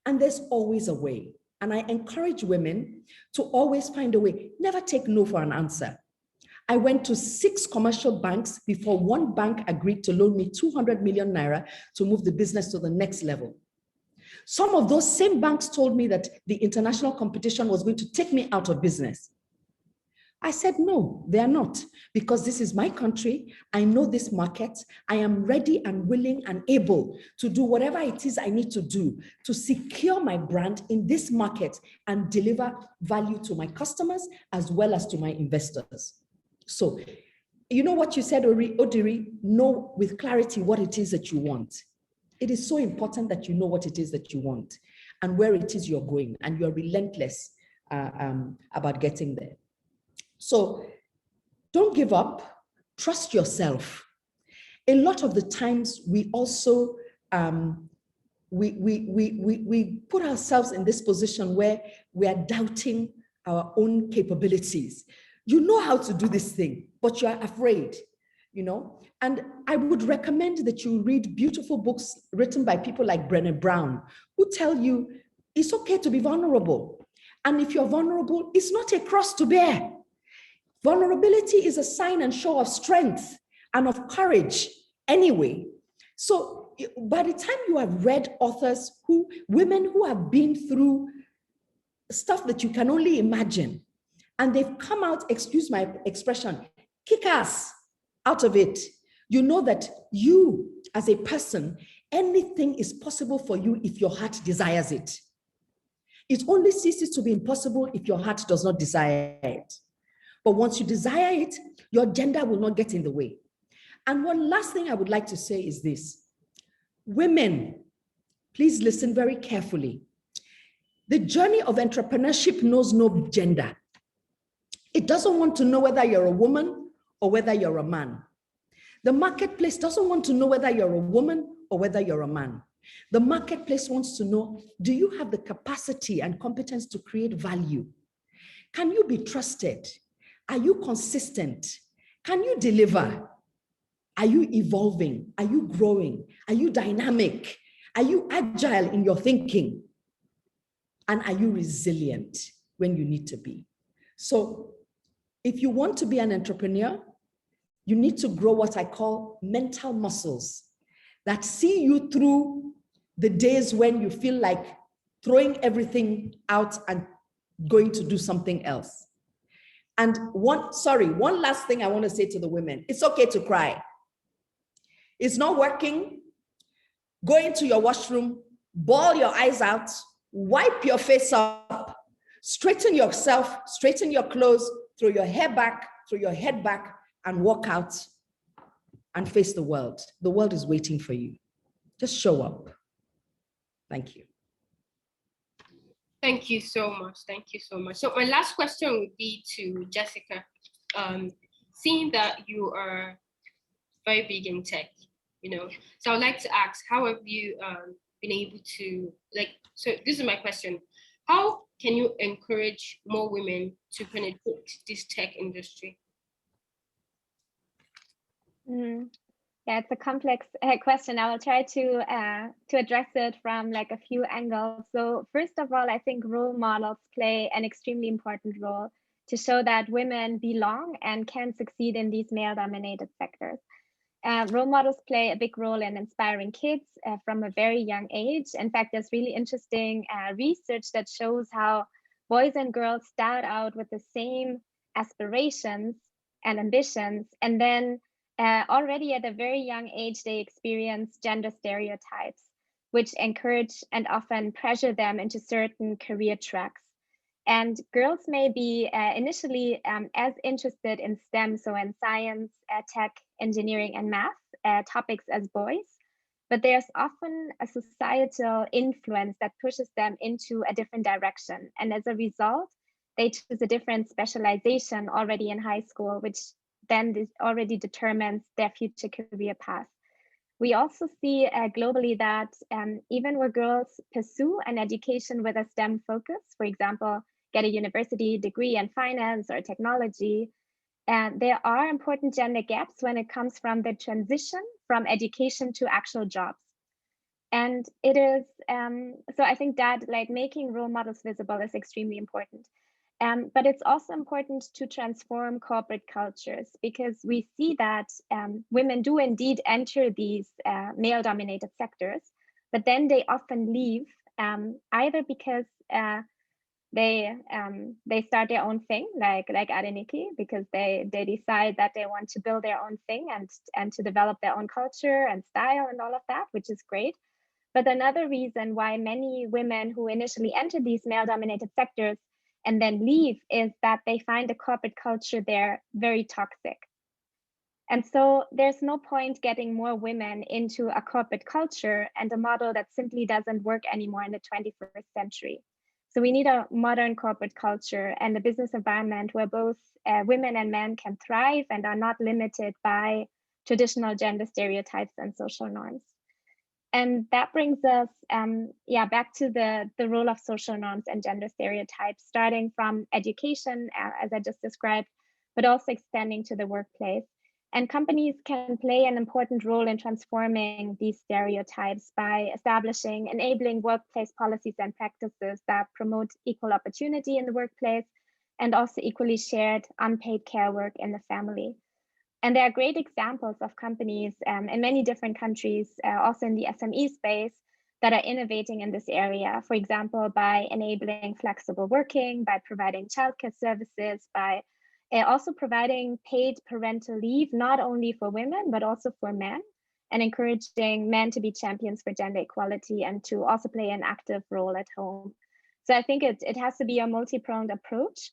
and there's always a way. And I encourage women to always find a way. Never take no for an answer. I went to 6 commercial banks before one bank agreed to loan me 200 million naira to move the business to the next level. Some of those same banks told me that the international competition was going to take me out of business. I said, no, they are not, because this is my country. I know this market. I am ready and willing and able to do whatever it is I need to do to secure my brand in this market and deliver value to my customers as well as to my investors. So, you know what you said, Odiri, know with clarity what it is that you want. It is so important that you know what it is that you want and where it is you're going, and you're relentless about getting there. So don't give up, trust yourself. A lot of the times we also, we put ourselves in this position where we are doubting our own capabilities. You know how to do this thing, but you are afraid, And I would recommend that you read beautiful books written by people like Brené Brown, who tell you it's okay to be vulnerable. And if you're vulnerable, it's not a cross to bear. Vulnerability is a sign and show of strength and of courage anyway. So by the time you have read authors women who have been through stuff that you can only imagine, and they've come out, excuse my expression, kick ass out of it, you know that you as a person, anything is possible for you if your heart desires it. It only ceases to be impossible if your heart does not desire it. But once you desire it, your gender will not get in the way. And one last thing I would like to say is this. Women, please listen very carefully. The journey of entrepreneurship knows no gender. It doesn't want to know whether you're a woman or whether you're a man. The marketplace doesn't want to know whether you're a woman or whether you're a man. The marketplace wants to know, do you have the capacity and competence to create value? Can you be trusted? Are you consistent? Can you deliver? Are you evolving? Are you growing? Are you dynamic? Are you agile in your thinking? And are you resilient when you need to be? So if you want to be an entrepreneur, you need to grow what I call mental muscles that see you through the days when you feel like throwing everything out and going to do something else. And one last thing I want to say to the women. It's okay to cry. It's not working. Go into your washroom, bawl your eyes out, wipe your face up, straighten yourself, straighten your clothes, throw your hair back, throw your head back, and walk out and face the world. The world is waiting for you. Just show up. Thank you. Thank you so much. Thank you so much. So my last question would be to Jessica. Seeing that you are very big in tech, so I'd like to ask, how have you been able to, so this is my question. How can you encourage more women to penetrate this tech industry? Yeah, it's a complex question. I will try to address it from a few angles. So first of all, I think role models play an extremely important role to show that women belong and can succeed in these male-dominated sectors. Role models play a big role in inspiring kids from a very young age. In fact, there's really interesting research that shows how boys and girls start out with the same aspirations and ambitions, and then already at a very young age, they experience gender stereotypes, which encourage and often pressure them into certain career tracks. And girls may be initially as interested in STEM, so in science, tech, engineering, and math topics as boys. but there's often a societal influence that pushes them into a different direction. And as a result, they choose a different specialization already in high school, which then already determines their future career path. We also see globally that even where girls pursue an education with a STEM focus, for example, get a university degree in finance or technology, there are important gender gaps when it comes from the transition from education to actual jobs. And it is, so I think that like making role models visible is extremely important. But it's also important to transform corporate cultures, because we see that women do indeed enter these male-dominated sectors, but then they often leave either because they start their own thing, like Adeniki, because they decide that they want to build their own thing and to develop their own culture and style and all of that, which is great. But another reason why many women who initially enter these male-dominated sectors and then leave is that they find the corporate culture there very toxic. And so there's no point getting more women into a corporate culture and a model that simply doesn't work anymore in the 21st century. So we need a modern corporate culture and a business environment where both women and men can thrive and are not limited by traditional gender stereotypes and social norms. And that brings us back to the role of social norms and gender stereotypes, starting from education, as I just described, but also extending to the workplace. And companies can play an important role in transforming these stereotypes by establishing, enabling workplace policies and practices that promote equal opportunity in the workplace and also equally shared unpaid care work in the family. And there are great examples of companies in many different countries, also in the SME space, that are innovating in this area. For example, by enabling flexible working, by providing childcare services, by also providing paid parental leave, not only for women, but also for men, and encouraging men to be champions for gender equality and to also play an active role at home. So I think it has to be a multi-pronged approach.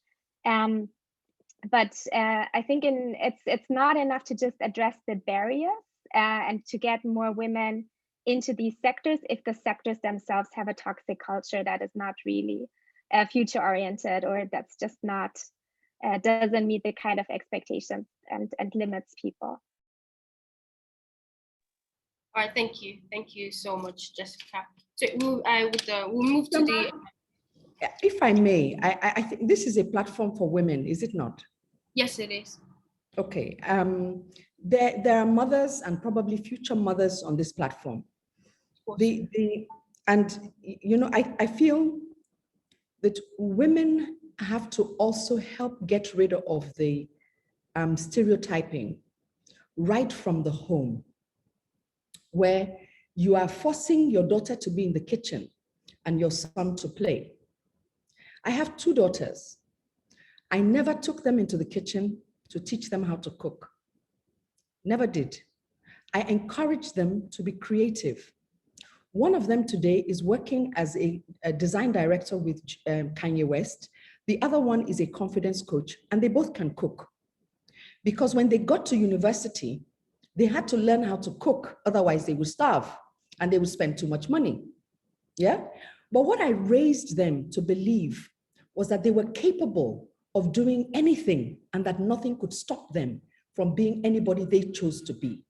But I think it's not enough to just address the barriers and to get more women into these sectors if the sectors themselves have a toxic culture that is not really future oriented, or that's just not, doesn't meet the kind of expectations and limits people. All right, thank you. Thank you so much, Jessica. So we'll move to the... If I may, I think this is a platform for women, is it not? Yes, it is. Okay. There are mothers and probably future mothers on this platform. And you know, I feel that women have to also help get rid of the stereotyping right from the home, where you are forcing your daughter to be in the kitchen and your son to play. I have 2 daughters. I never took them into the kitchen to teach them how to cook. Never did. I encouraged them to be creative. One of them today is working as a design director with Kanye West. The other one is a confidence coach, and they both can cook. Because when they got to university, they had to learn how to cook, otherwise they would starve and they would spend too much money. Yeah? But what I raised them to believe was that they were capable of doing anything and that nothing could stop them from being anybody they chose to be.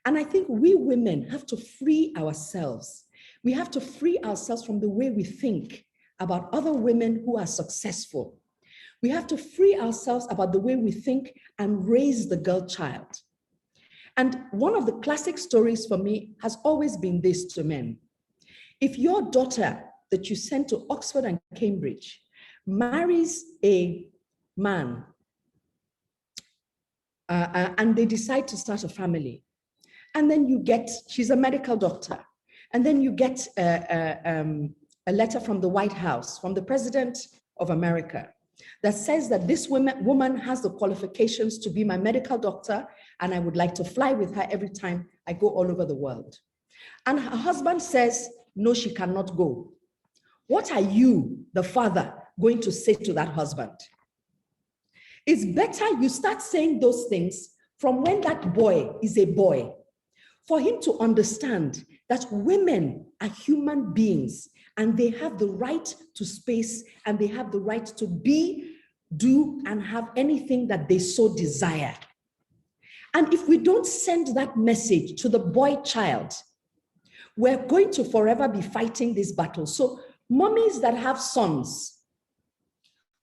And I think we women have to free ourselves. We have to free ourselves from the way we think about other women who are successful. We have to free ourselves about the way we think and raise the girl child. And one of the classic stories for me has always been this to men. If your daughter that you sent to Oxford and Cambridge marries a man and they decide to start a family, and then you get, she's a medical doctor, and then you get a letter from the White House, from the President of America, that says that this woman has the qualifications to be my medical doctor, and I would like to fly with her every time I go all over the world. And her husband says, no, she cannot go. What are you, the father, going to say to that husband? It's better you start saying those things from when that boy is a boy. for him to understand that women are human beings and they have the right to space and they have the right to be, do, and have anything that they so desire. And if we don't send that message to the boy child, we're going to forever be fighting this battle. So mommies that have sons,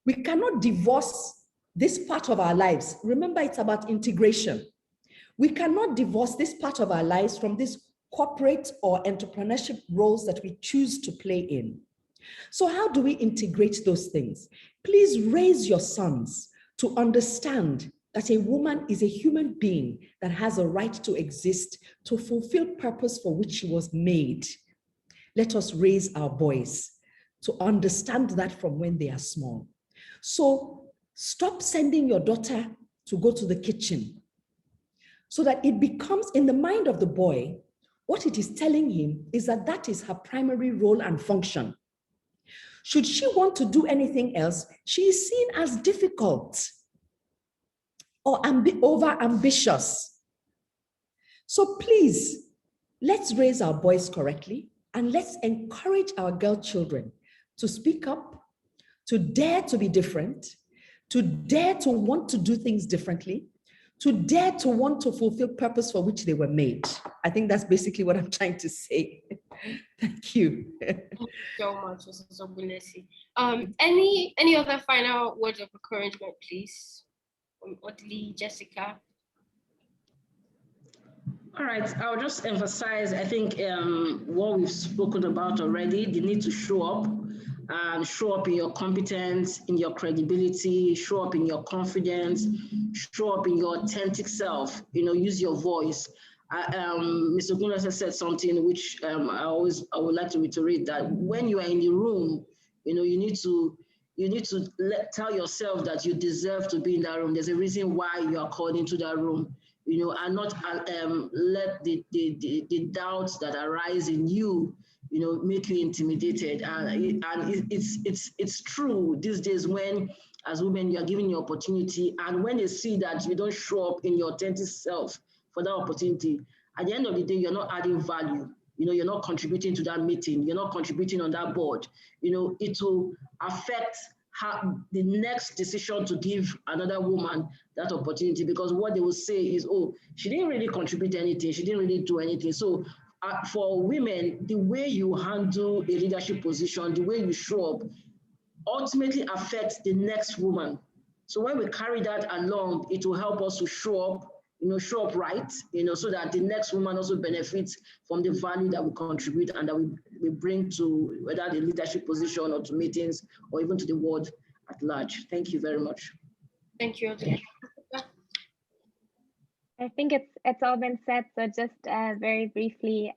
we cannot divorce this part of our lives. Remember, it's about integration. We cannot divorce this part of our lives from these corporate or entrepreneurship roles that we choose to play in. So how do we integrate those things? Please raise your sons to understand that a woman is a human being that has a right to exist, to fulfill purpose for which she was made. Let us raise our boys to understand that from when they are small. So stop sending your daughter to go to the kitchen so that it becomes in the mind of the boy, what it is telling him is that that is her primary role and function. Should she want to do anything else, she is seen as difficult or over-ambitious. So please, let's raise our boys correctly and let's encourage our girl children to speak up, to dare to be different, to dare to want to do things differently, to dare to want to fulfill purpose for which they were made. I think that's basically what I'm trying to say. Thank you. Thank you so much, Mrs. Ogunesi. Any other final words of encouragement, please? Odili, Jessica. All right, I'll just emphasize, I think what we've spoken about already, the need to show up and show up in your competence, in your credibility, show up in your confidence, show up in your authentic self, use your voice. Mr. Ogunesi said something which I would like to reiterate, that when you are in the room, you need to tell yourself that you deserve to be in that room. There's a reason why you are called into that room, and not let the doubts that arise in you, make you intimidated. And it's true these days when, as women, you are given the opportunity, and when they see that you don't show up in your authentic self for that opportunity, at the end of the day, you're not adding value. You're not contributing to that meeting. You're not contributing on that board. It will affect the next decision to give another woman that opportunity, because what they will say is, oh, she didn't really contribute anything. She didn't really do anything. So for women, the way you handle a leadership position, the way you show up, ultimately affects the next woman. So when we carry that along, it will help us to show up right, so that the next woman also benefits from the value that we contribute and that we bring to whether the leadership position or to meetings or even to the world at large. Thank you very much. Thank you. I think it's all been said. So just very briefly,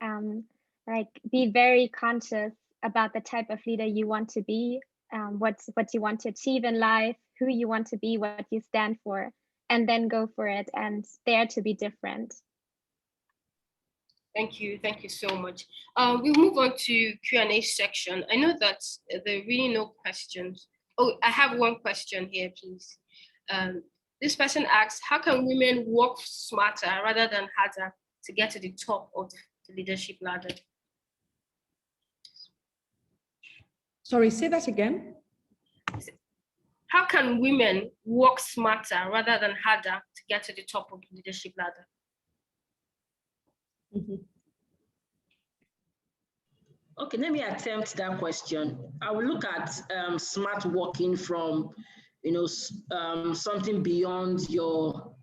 be very conscious about the type of leader you want to be, what you want to achieve in life, who you want to be, what you stand for, and then go for it and dare to be different. Thank you so much. We'll move on to Q&A section. I know that there are really no questions. Oh, I have one question here, please. This person asks, how can women work smarter rather than harder to get to the top of the leadership ladder? Sorry, say that again. How can women work smarter rather than harder to get to the top of the leadership ladder? Mm-hmm. Okay, let me attempt that question. I will look at smart working from, something beyond your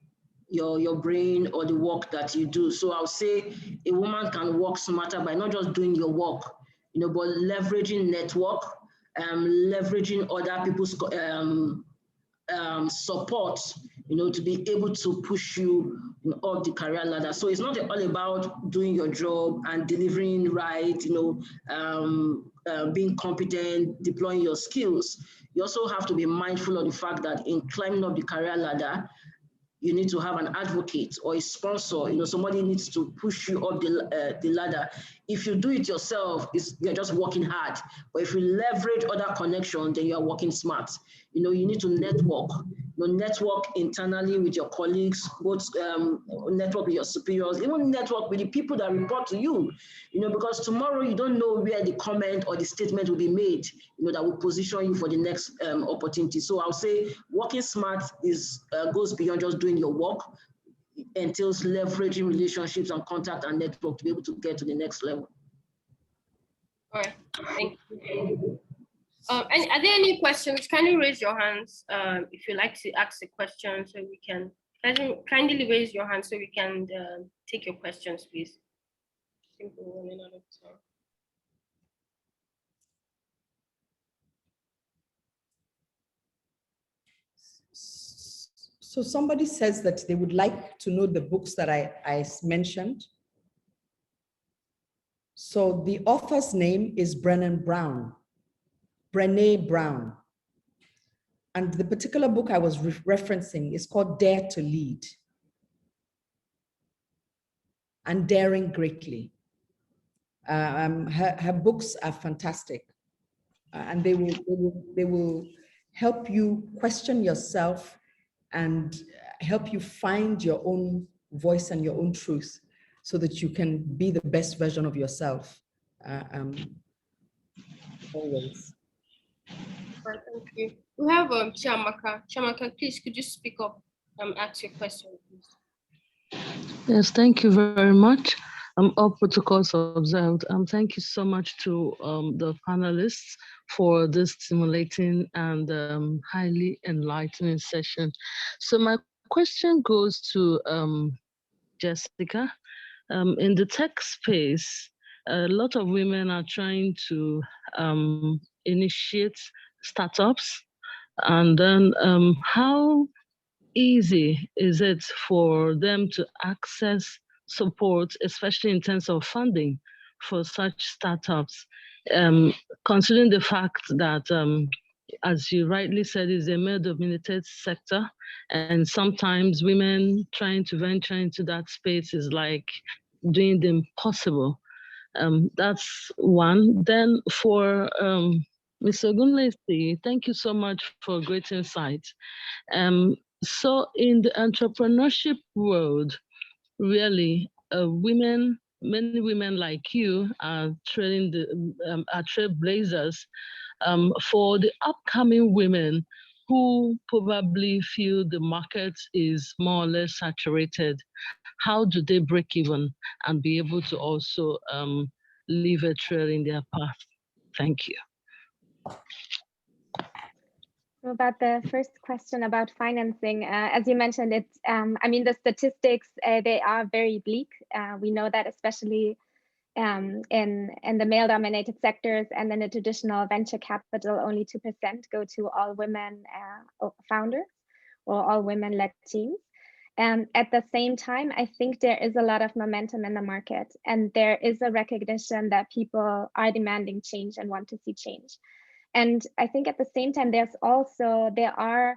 brain or the work that you do. So I'll say a woman can work smarter by not just doing your work, but leveraging network, leveraging other people's support, to be able to push you up the career ladder. So it's not all about doing your job and delivering right, being competent, deploying your skills. You also have to be mindful of the fact that in climbing up the career ladder, you need to have an advocate or a sponsor. Somebody needs to push you up the ladder if you do it yourself, you're just working hard. But if you leverage other connections, then you are working smart. You know, you need to network. You know, network internally with your colleagues, both network with your superiors, even network with the people that report to you. You know, because tomorrow you don't know where the comment or the statement will be made, you know, that will position you for the next opportunity. So I'll say working smart goes beyond just doing your work. It entails leveraging relationships and contact and network to be able to get to the next level. All right, thank you. And are there any questions? Kindly raise your hands if you'd like to ask a question, so we can kindly raise your hand so we can take your questions, please. I think we're running out of time. So somebody says that they would like to know the books that I mentioned. So the author's name is Brené Brown. And the particular book I was referencing is called Dare to Lead and Daring Greatly. Her books are fantastic, and they will help you question yourself and help you find your own voice and your own truth so that you can be the best version of yourself always. All right, thank you. We have Chiamaka. Chiamaka, please, could you speak up and ask your question, please? Yes, thank you very much. All protocols observed. Thank you so much to the panelists for this stimulating and highly enlightening session. So my question goes to Jessica. In the tech space, a lot of women are trying to initiate startups. And then how easy is it for them to access support, especially in terms of funding for such startups, considering the fact that, as you rightly said, is a male-dominated sector, and sometimes women trying to venture into that space is like doing the impossible. That's one. Then for Mr. Ogunlesi, thank you so much for great insight. So in the entrepreneurship world, really, many women like you are trailblazers for the upcoming women who probably feel the market is more or less saturated. How do they break even and be able to also leave a trail in their path? Thank you. So about the first question about financing, as you mentioned, it's, I mean, the statistics, they are very bleak. We know that especially in the male-dominated sectors and in the traditional venture capital, only 2% go to all women founders or all women-led teams. And at the same time, I think there is a lot of momentum in the market, and there is a recognition that people are demanding change and want to see change. And I think at the same time, there are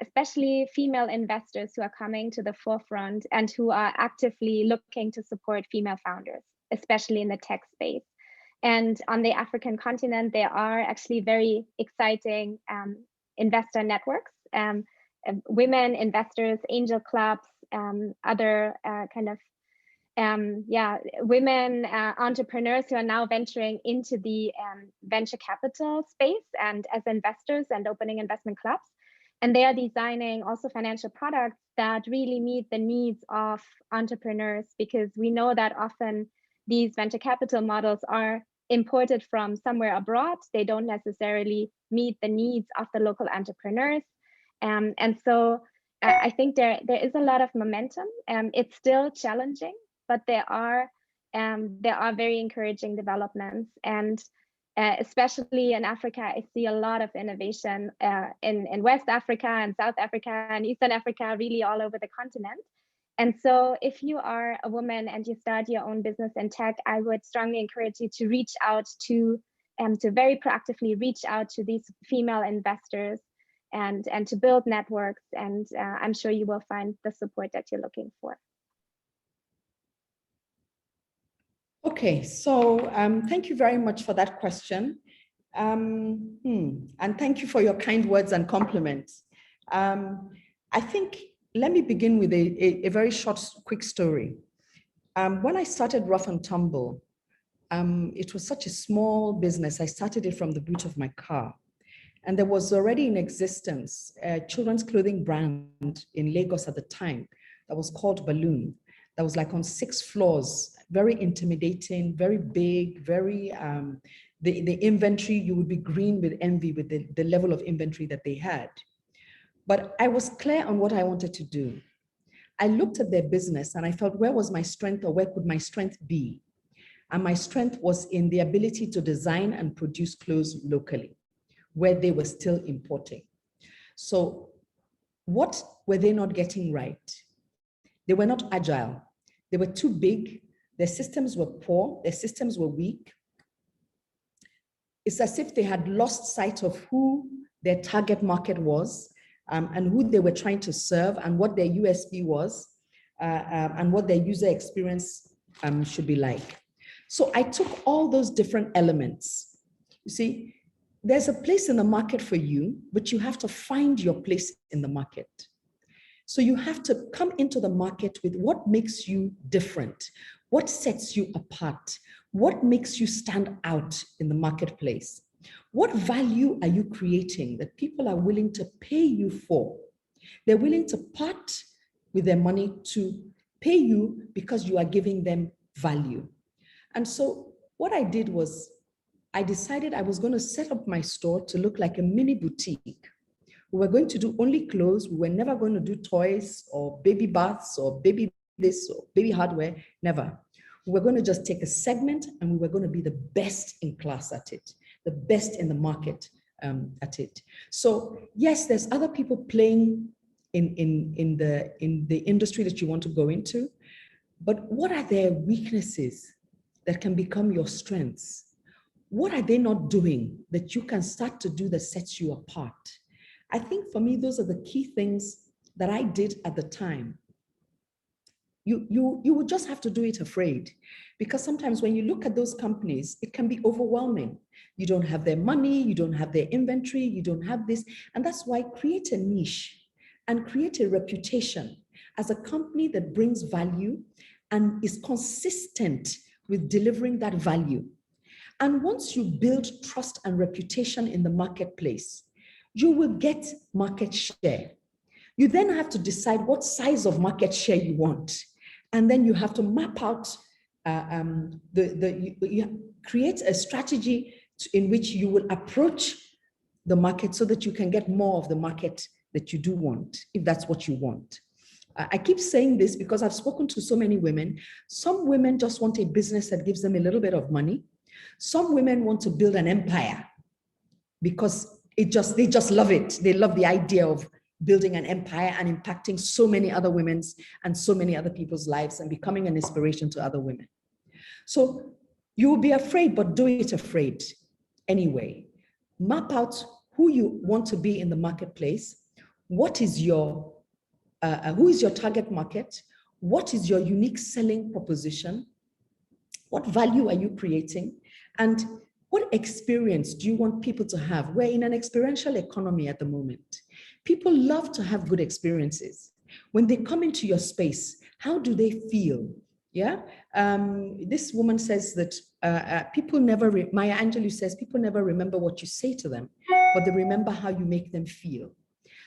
especially female investors who are coming to the forefront and who are actively looking to support female founders, especially in the tech space. And on the African continent, there are actually very exciting investor networks, women investors, angel clubs, other kind of women entrepreneurs who are now venturing into the venture capital space and as investors and opening investment clubs. And they are designing also financial products that really meet the needs of entrepreneurs, because we know that often these venture capital models are imported from somewhere abroad. They don't necessarily meet the needs of the local entrepreneurs. And so I think there is a lot of momentum. It's still challenging, but there are very encouraging developments, and especially in Africa, I see a lot of innovation in West Africa and South Africa and Eastern Africa, really all over the continent. And so if you are a woman and you start your own business in tech, I would strongly encourage you to reach out to very proactively reach out to these female investors and to build networks. And I'm sure you will find the support that you're looking for. Okay, so thank you very much for that question. And thank you for your kind words and compliments. I think, let me begin with a very short, quick story. When I started Rough and Tumble, it was such a small business. I started it from the boot of my car. And there was already in existence a children's clothing brand in Lagos at the time that was called Balloon. That was like on 6 floors, very intimidating, very big, very, the inventory, you would be green with envy with the level of inventory that they had. But I was clear on what I wanted to do. I looked at their business and I felt, where was my strength, or where could my strength be? And my strength was in the ability to design and produce clothes locally, where they were still importing. So what were they not getting right? They were not agile. They were too big. Their systems were poor. Their systems were weak. It's as if they had lost sight of who their target market was, and who they were trying to serve, and what their USP was, and what their user experience should be like. So I took all those different elements. You see, there's a place in the market for you, but you have to find your place in the market. So you have to come into the market with what makes you different, what sets you apart, what makes you stand out in the marketplace. What value are you creating that people are willing to pay you for? They're willing to part with their money to pay you because you are giving them value. And so what I did was, I decided I was going to set up my store to look like a mini boutique. We were going to do only clothes. We were never going to do toys or baby baths or baby this or baby hardware, never. We were going to just take a segment and we were going to be the best in class at it, the best in the market at it. So yes, there's other people playing in the industry that you want to go into, but what are their weaknesses that can become your strengths? What are they not doing that you can start to do that sets you apart? I think for me, those are the key things that I did at the time. You would just have to do it afraid, because sometimes when you look at those companies, it can be overwhelming. You don't have their money, you don't have their inventory, you don't have this. And that's why create a niche and create a reputation as a company that brings value and is consistent with delivering that value. And once you build trust and reputation in the marketplace, you will get market share. You then have to decide what size of market share you want. And then you have to map out, you create a strategy in which you will approach the market so that you can get more of the market that you do want, if that's what you want. I keep saying this because I've spoken to so many women. Some women just want a business that gives them a little bit of money. Some women want to build an empire because they just love it. They love the idea of building an empire and impacting so many other women's and so many other people's lives and becoming an inspiration to other women. So you will be afraid, but do it afraid anyway. Map out who you want to be in the marketplace. What is your, who is your target market? What is your unique selling proposition? What value are you creating? And what experience do you want people to have? We're in an experiential economy at the moment. People love to have good experiences. When they come into your space, how do they feel? Yeah. This woman says that people never, Maya Angelou says, people never remember what you say to them, but they remember how you make them feel.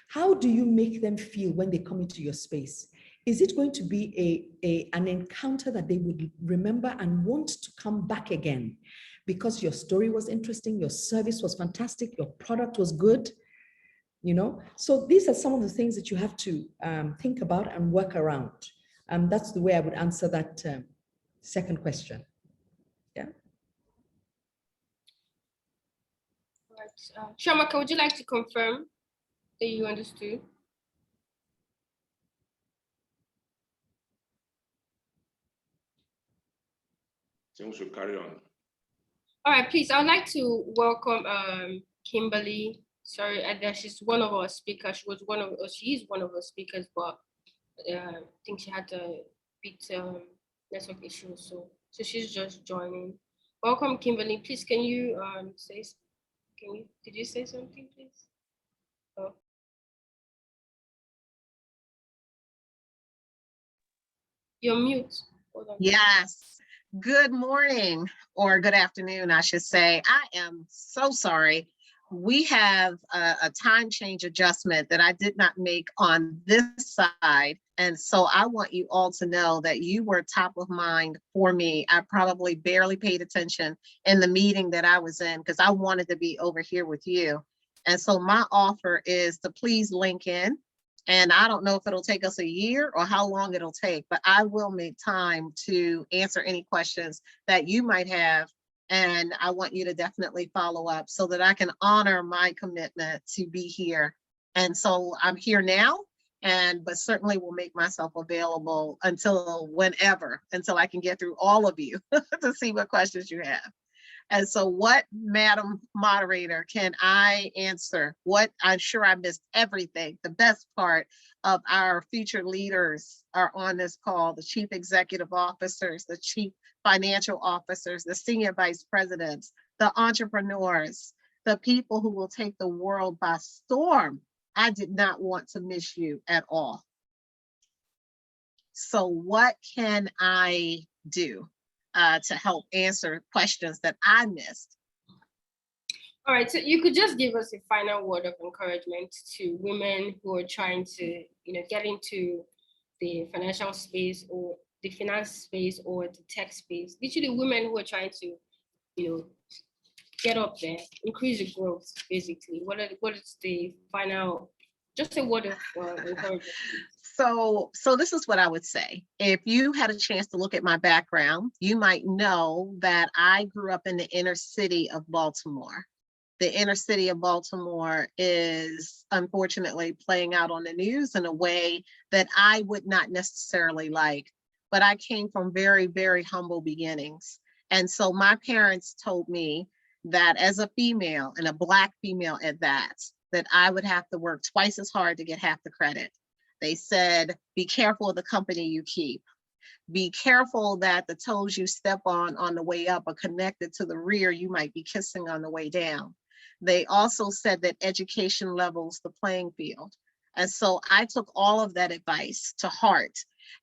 How do you make them feel when they come into your space? Is it going to be an encounter that they would remember and want to come back again because your story was interesting, your service was fantastic, your product was good? You know, so these are some of the things that you have to think about and work around. That's the way I would answer that second question. Yeah. All right. Shamaka, would you like to confirm that you understood? I think we should carry on. All right, please. I would like to welcome Kimberly. Sorry, she's one of our speakers. She is one of our speakers, but I think she had a bit network issues. So So she's just joining. Welcome, Kimberly. Please, can you did you say something, please? Oh. You're mute. Hold on. Yes. Good morning, or good afternoon, I should say. I am so sorry. We have a time change adjustment that I did not make on this side. And so I want you all to know that you were top of mind for me. I probably barely paid attention in the meeting that I was in because I wanted to be over here with you. And so my offer is to please link in. And I don't know if it'll take us a year or how long it'll take, but I will make time to answer any questions that you might have. And I want you to definitely follow up so that I can honor my commitment to be here. And so I'm here now, but certainly will make myself available until whenever, until I can get through all of you to see what questions you have. And so what, Madam Moderator, can I answer? What, I'm sure I missed everything. The best part of our featured leaders are on this call, the chief executive officers, the chief financial officers, the senior vice presidents, the entrepreneurs, the people who will take the world by storm. I did not want to miss you at all. So what can I do to help answer questions that I missed? All right, so you could just give us a final word of encouragement to women who are trying to, get into the financial space or the finance space or the tech space. Literally, women who are trying to, get up there, increase the growth. Basically, what is the final? Just a word of encouragement. So this is what I would say. If you had a chance to look at my background, you might know that I grew up in the inner city of Baltimore. The inner city of Baltimore is unfortunately playing out on the news in a way that I would not necessarily like, but I came from very, very humble beginnings. And so my parents told me that as a female, and a Black female at that I would have to work twice as hard to get half the credit. They said, be careful of the company you keep. Be careful that the toes you step on the way up are connected to the rear you might be kissing on the way down. They also said that education levels the playing field. And so I took all of that advice to heart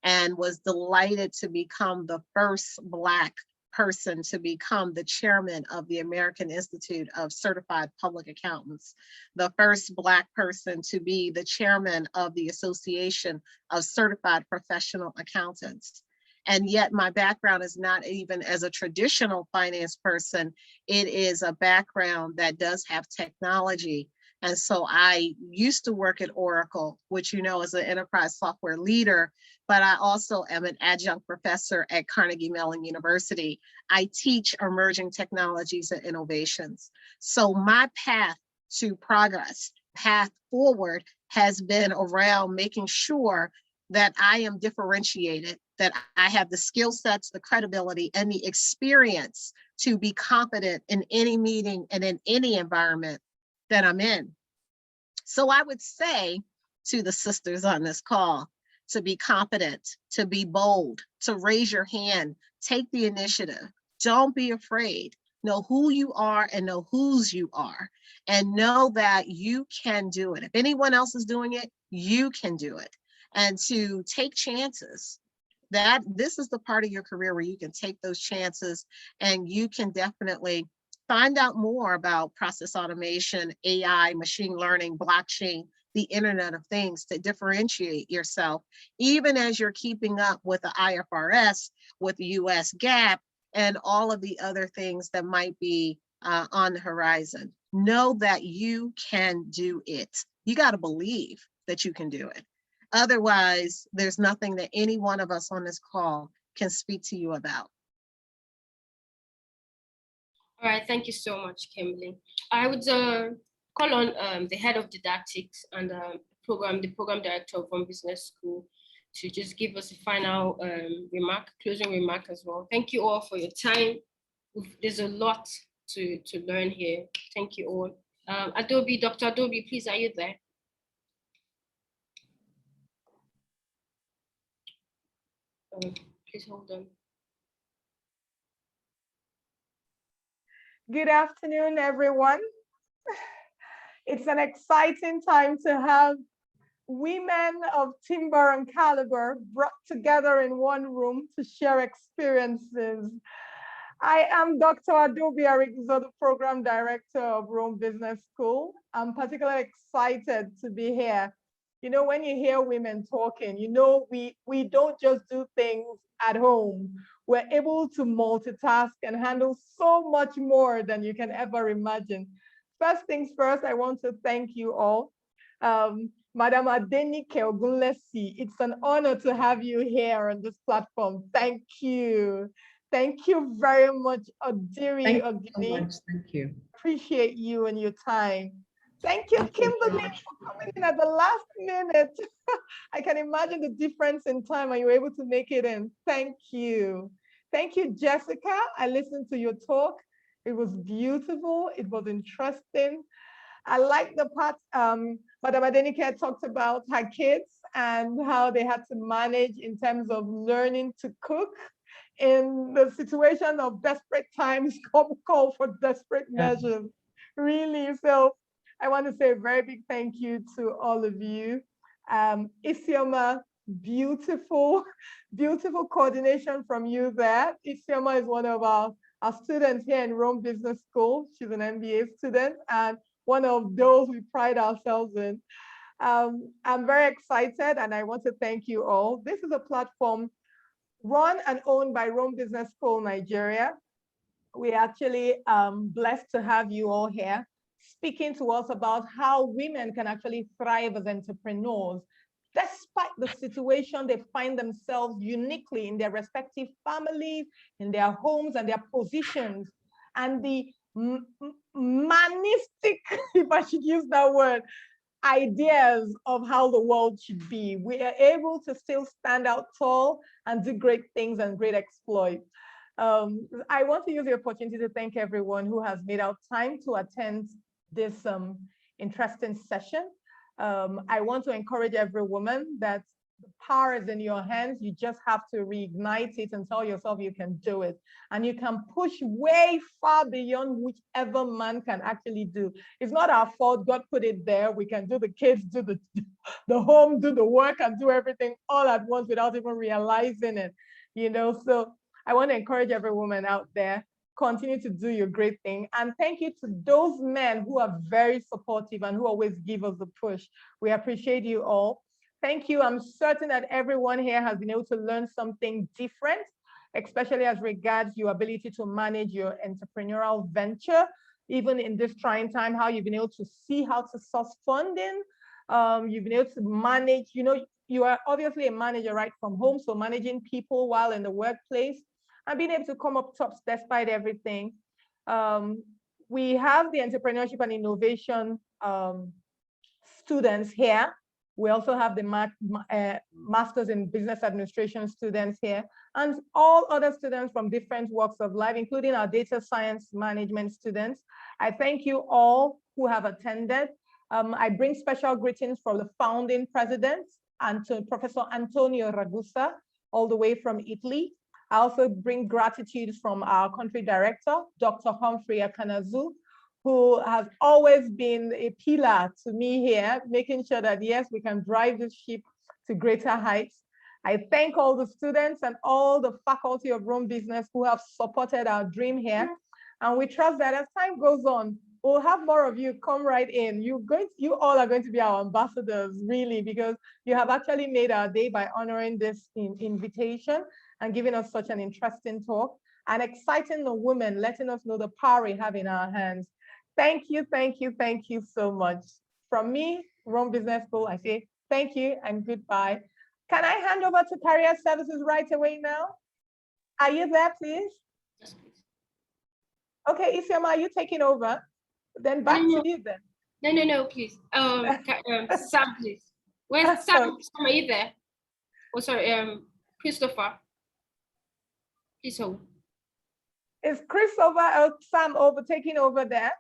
and was delighted to become the first Black person to become the chairman of the American Institute of Certified Public Accountants, the first Black person to be the chairman of the Association of Certified Professional Accountants. And yet my background is not even as a traditional finance person. It is a background that does have technology. And so I used to work at Oracle, which is an enterprise software leader, but I also am an adjunct professor at Carnegie Mellon University. I teach emerging technologies and innovations. So my path to progress, path forward, has been around making sure that I am differentiated, that I have the skill sets, the credibility, and the experience to be competent in any meeting and in any environment that I'm in. So I would say to the sisters on this call, to be competent, to be bold, to raise your hand, take the initiative. Don't be afraid. Know who you are and know whose you are, and know that you can do it. If anyone else is doing it, you can do it. And to take chances. That this is the part of your career where you can take those chances, and you can definitely find out more about process automation, AI, machine learning, blockchain, the Internet of Things, to differentiate yourself, even as you're keeping up with the IFRS, with the US GAAP, and all of the other things that might be on the horizon. Know that you can do it. You got to believe that you can do it. Otherwise, there's nothing that any one of us on this call can speak to you about. All right, thank you so much, Kimberly. I would call on the head of didactics and the program director from Business School to just give us a final closing remark as well. Thank you all for your time. There's a lot to learn here. Thank you all. Dr. Adobe, please, are you there? Please hold on. Good afternoon, everyone. It's an exciting time to have women of timber and caliber brought together in one room to share experiences. I am Dr. Adobe Arigzo, the Program Director of Rome Business School. I'm particularly excited to be here. You know, when you hear women talking, you know, we don't just do things at home. We're able to multitask and handle so much more than you can ever imagine. First things first, I want to thank you all. Madam Adenike Ogunlesi, it's an honor to have you here on this platform. Thank you. Thank you very much, Odiri Ogini. Thank you. Appreciate you and your time. Thank you, Kimberly, for coming in at the last minute. I can imagine the difference in time and you were able to make it in. Thank you. Thank you, Jessica. I listened to your talk. It was beautiful. It was interesting. I like the part Madam Adenike talked about her kids and how they had to manage in terms of learning to cook in the situation of desperate times, call for desperate measures. Really. So I want to say a very big thank you to all of you. Isioma, beautiful, beautiful coordination from you there. Isioma is one of our students here in Rome Business School. She's an MBA student and one of those we pride ourselves in. I'm very excited and I want to thank you all. This is a platform run and owned by Rome Business School Nigeria. We're actually blessed to have you all here speaking to us about how women can actually thrive as entrepreneurs, despite the situation they find themselves uniquely in their respective families, in their homes and their positions, and the manistic, if I should use that word, ideas of how the world should be. We are able to still stand out tall and do great things and great exploits. I want to use the opportunity to thank everyone who has made out time to attend this interesting session. I want to encourage every woman that the power is in your hands. You just have to reignite it and tell yourself you can do it. And you can push way far beyond whichever man can actually do. It's not our fault. God put it there. We can do the kids, do the home, do the work, and do everything all at once without even realizing it. You know, so I want to encourage every woman out there, continue to do your great thing. And thank you to those men who are very supportive and who always give us the push. We appreciate you all. Thank you. I'm certain that everyone here has been able to learn something different, especially as regards your ability to manage your entrepreneurial venture, even in this trying time, how you've been able to see how to source funding. You've been able to manage, you know, you are obviously a manager right from home, so managing people while in the workplace and being able to come up tops despite everything. We have the entrepreneurship and innovation students here. We also have the Masters in Business Administration students here, and all other students from different walks of life, including our data science management students. I thank you all who have attended. I bring special greetings from the founding president, and to Professor Antonio Ragusa, all the way from Italy. I also bring gratitude from our country director, Dr. Humphrey Akanazu, who has always been a pillar to me here, making sure that, yes, we can drive this ship to greater heights. I thank all the students and all the faculty of Rome Business who have supported our dream here. And we trust that as time goes on, we'll have more of you come right in. You all are going to be our ambassadors, really, because you have actually made our day by honoring this invitation and giving us such an interesting talk and exciting the women, letting us know the power we have in our hands. Thank you, thank you, thank you so much. From me, Rome Business School, I say thank you and goodbye. Can I hand over to Career Services right away now? Are you there, please? Yes, please. Okay, Isioma, are you taking over? Then back to you then. No, please. Sam, please. Where's Sam? Sam, are you there? Oh, sorry, Christopher. Please hold. Is Christopher or Sam taking over there?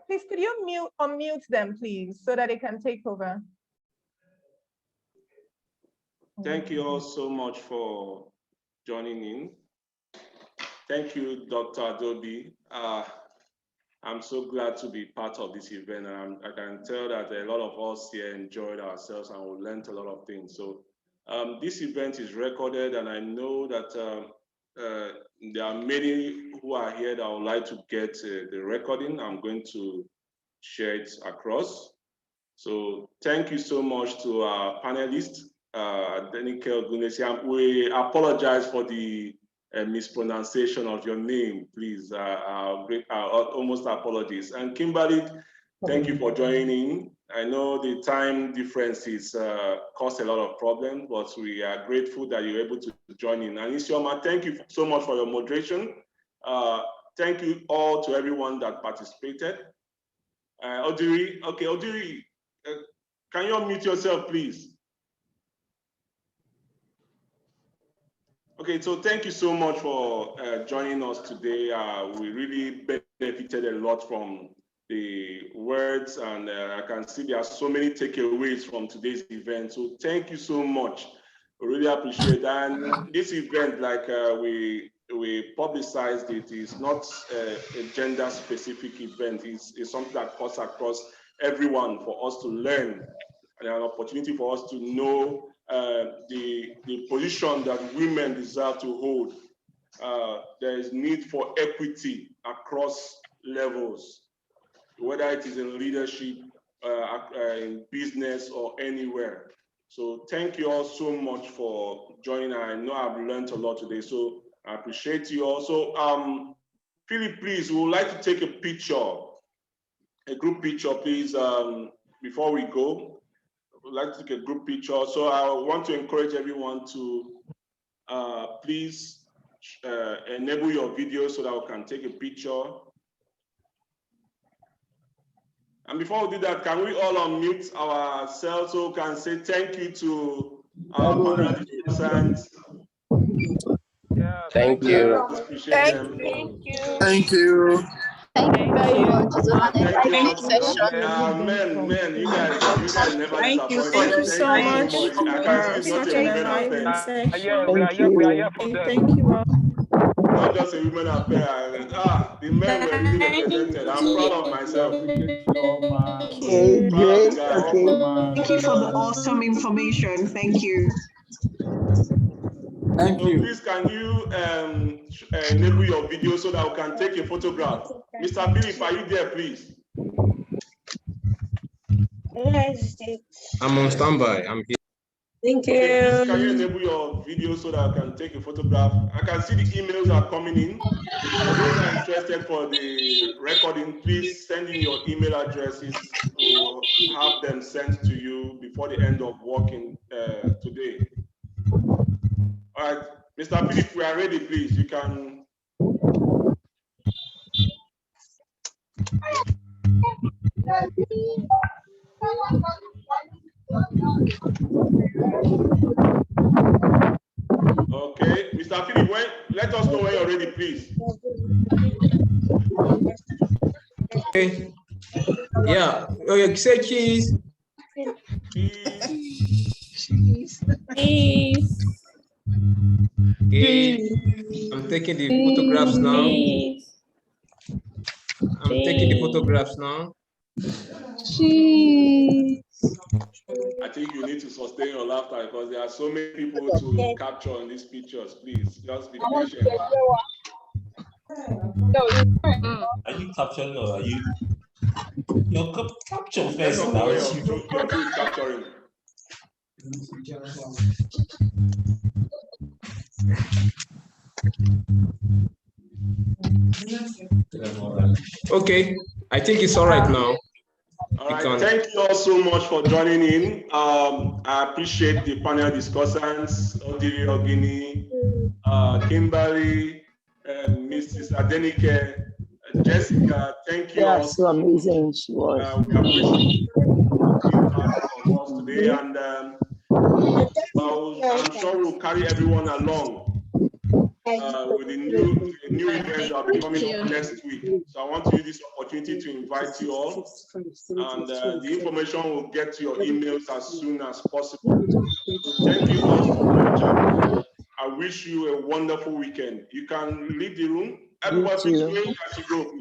Please, could you unmute them, please, so that they can take over? Thank you all so much for joining in. Thank you, Dr. Adobe. I'm so glad to be part of this event, and I can tell that a lot of us here enjoyed ourselves and we learned a lot of things. So this event is recorded, and I know that there are many who are here that would like to get the recording. I'm going to share it across. So thank you so much to our panelists, Denike Ogunesi. We apologize for the mispronunciation of your name, please. Almost apologies. And Kimberly, thank you for joining. I know the time differences cause a lot of problems, but we are grateful that you're able to join in. And Isioma, thank you so much for your moderation. Thank you all to everyone that participated. Odiri, okay, Odiri, can you unmute yourself, please? Okay, so thank you so much for joining us today. We really benefited a lot from the words, and I can see there are so many takeaways from today's event. So thank you so much. We really appreciate that. And this event, like we publicized it, is not a gender-specific event. It's something that cuts across everyone for us to learn, and an opportunity for us to know the position that women deserve to hold. There is need for equity across levels, whether it is in leadership, in business, or anywhere. So thank you all so much for joining. I know I've learned a lot today, so I appreciate you all. So Philip, please, we would like to take a picture, a group picture, please, before we go. Would like to take a group picture. So I want to encourage everyone to please enable your video so that we can take a picture. And before we do that, can we all unmute ourselves so we can say thank you to our participants? Thank you. Appreciate them. Thank you. Thank you very much. Man, you guys never Thank you. disappoint. Thank you so much. I can see it's not a women affair. Thank you all. Not just a women affair. The men were really represented. I'm proud of myself. Okay, great. Thank you for the awesome information. Thank you. Thank you. Please, can you enable your video so that we can take a photograph? Mr. Philip, are you there, please? I'm on standby. I'm here. Thank you. Okay, please, can you enable your video so that I can take a photograph? I can see the emails are coming in. For those who are interested for the recording, please send in your email addresses. We'll have them sent to you before the end of working today. All right, Mr. Philip, we are ready, please. You can. Okay, Mr. Philip, let us know when you're ready, please. Okay. Yeah. Oh, you say cheese. Cheese. Okay. I'm taking the photographs now. I'm taking the photographs now. I think you need to sustain your laughter because there are so many people to capture in these pictures. Please, just be patient. Are you capturing or are you? Your capture first. Now your two is capturing. Okay, I think it's all right now. All right, thank you all so much for joining in. I appreciate the panel discussants, Odiri Ogini, Kimberly, Mrs. Adenike, Jessica. Thank you all. So amazing she was. We appreciate you us today, and I'm sure we'll carry everyone along with the new event that will be coming up next week. So I want to use this opportunity to invite you all, and the information will get to your emails as soon as possible. So thank you all so much. I wish you a wonderful weekend. You can leave the room. Everyone, please wave as you go.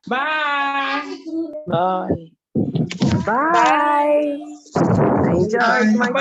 Bye. Bye. Bye. I enjoyed my time.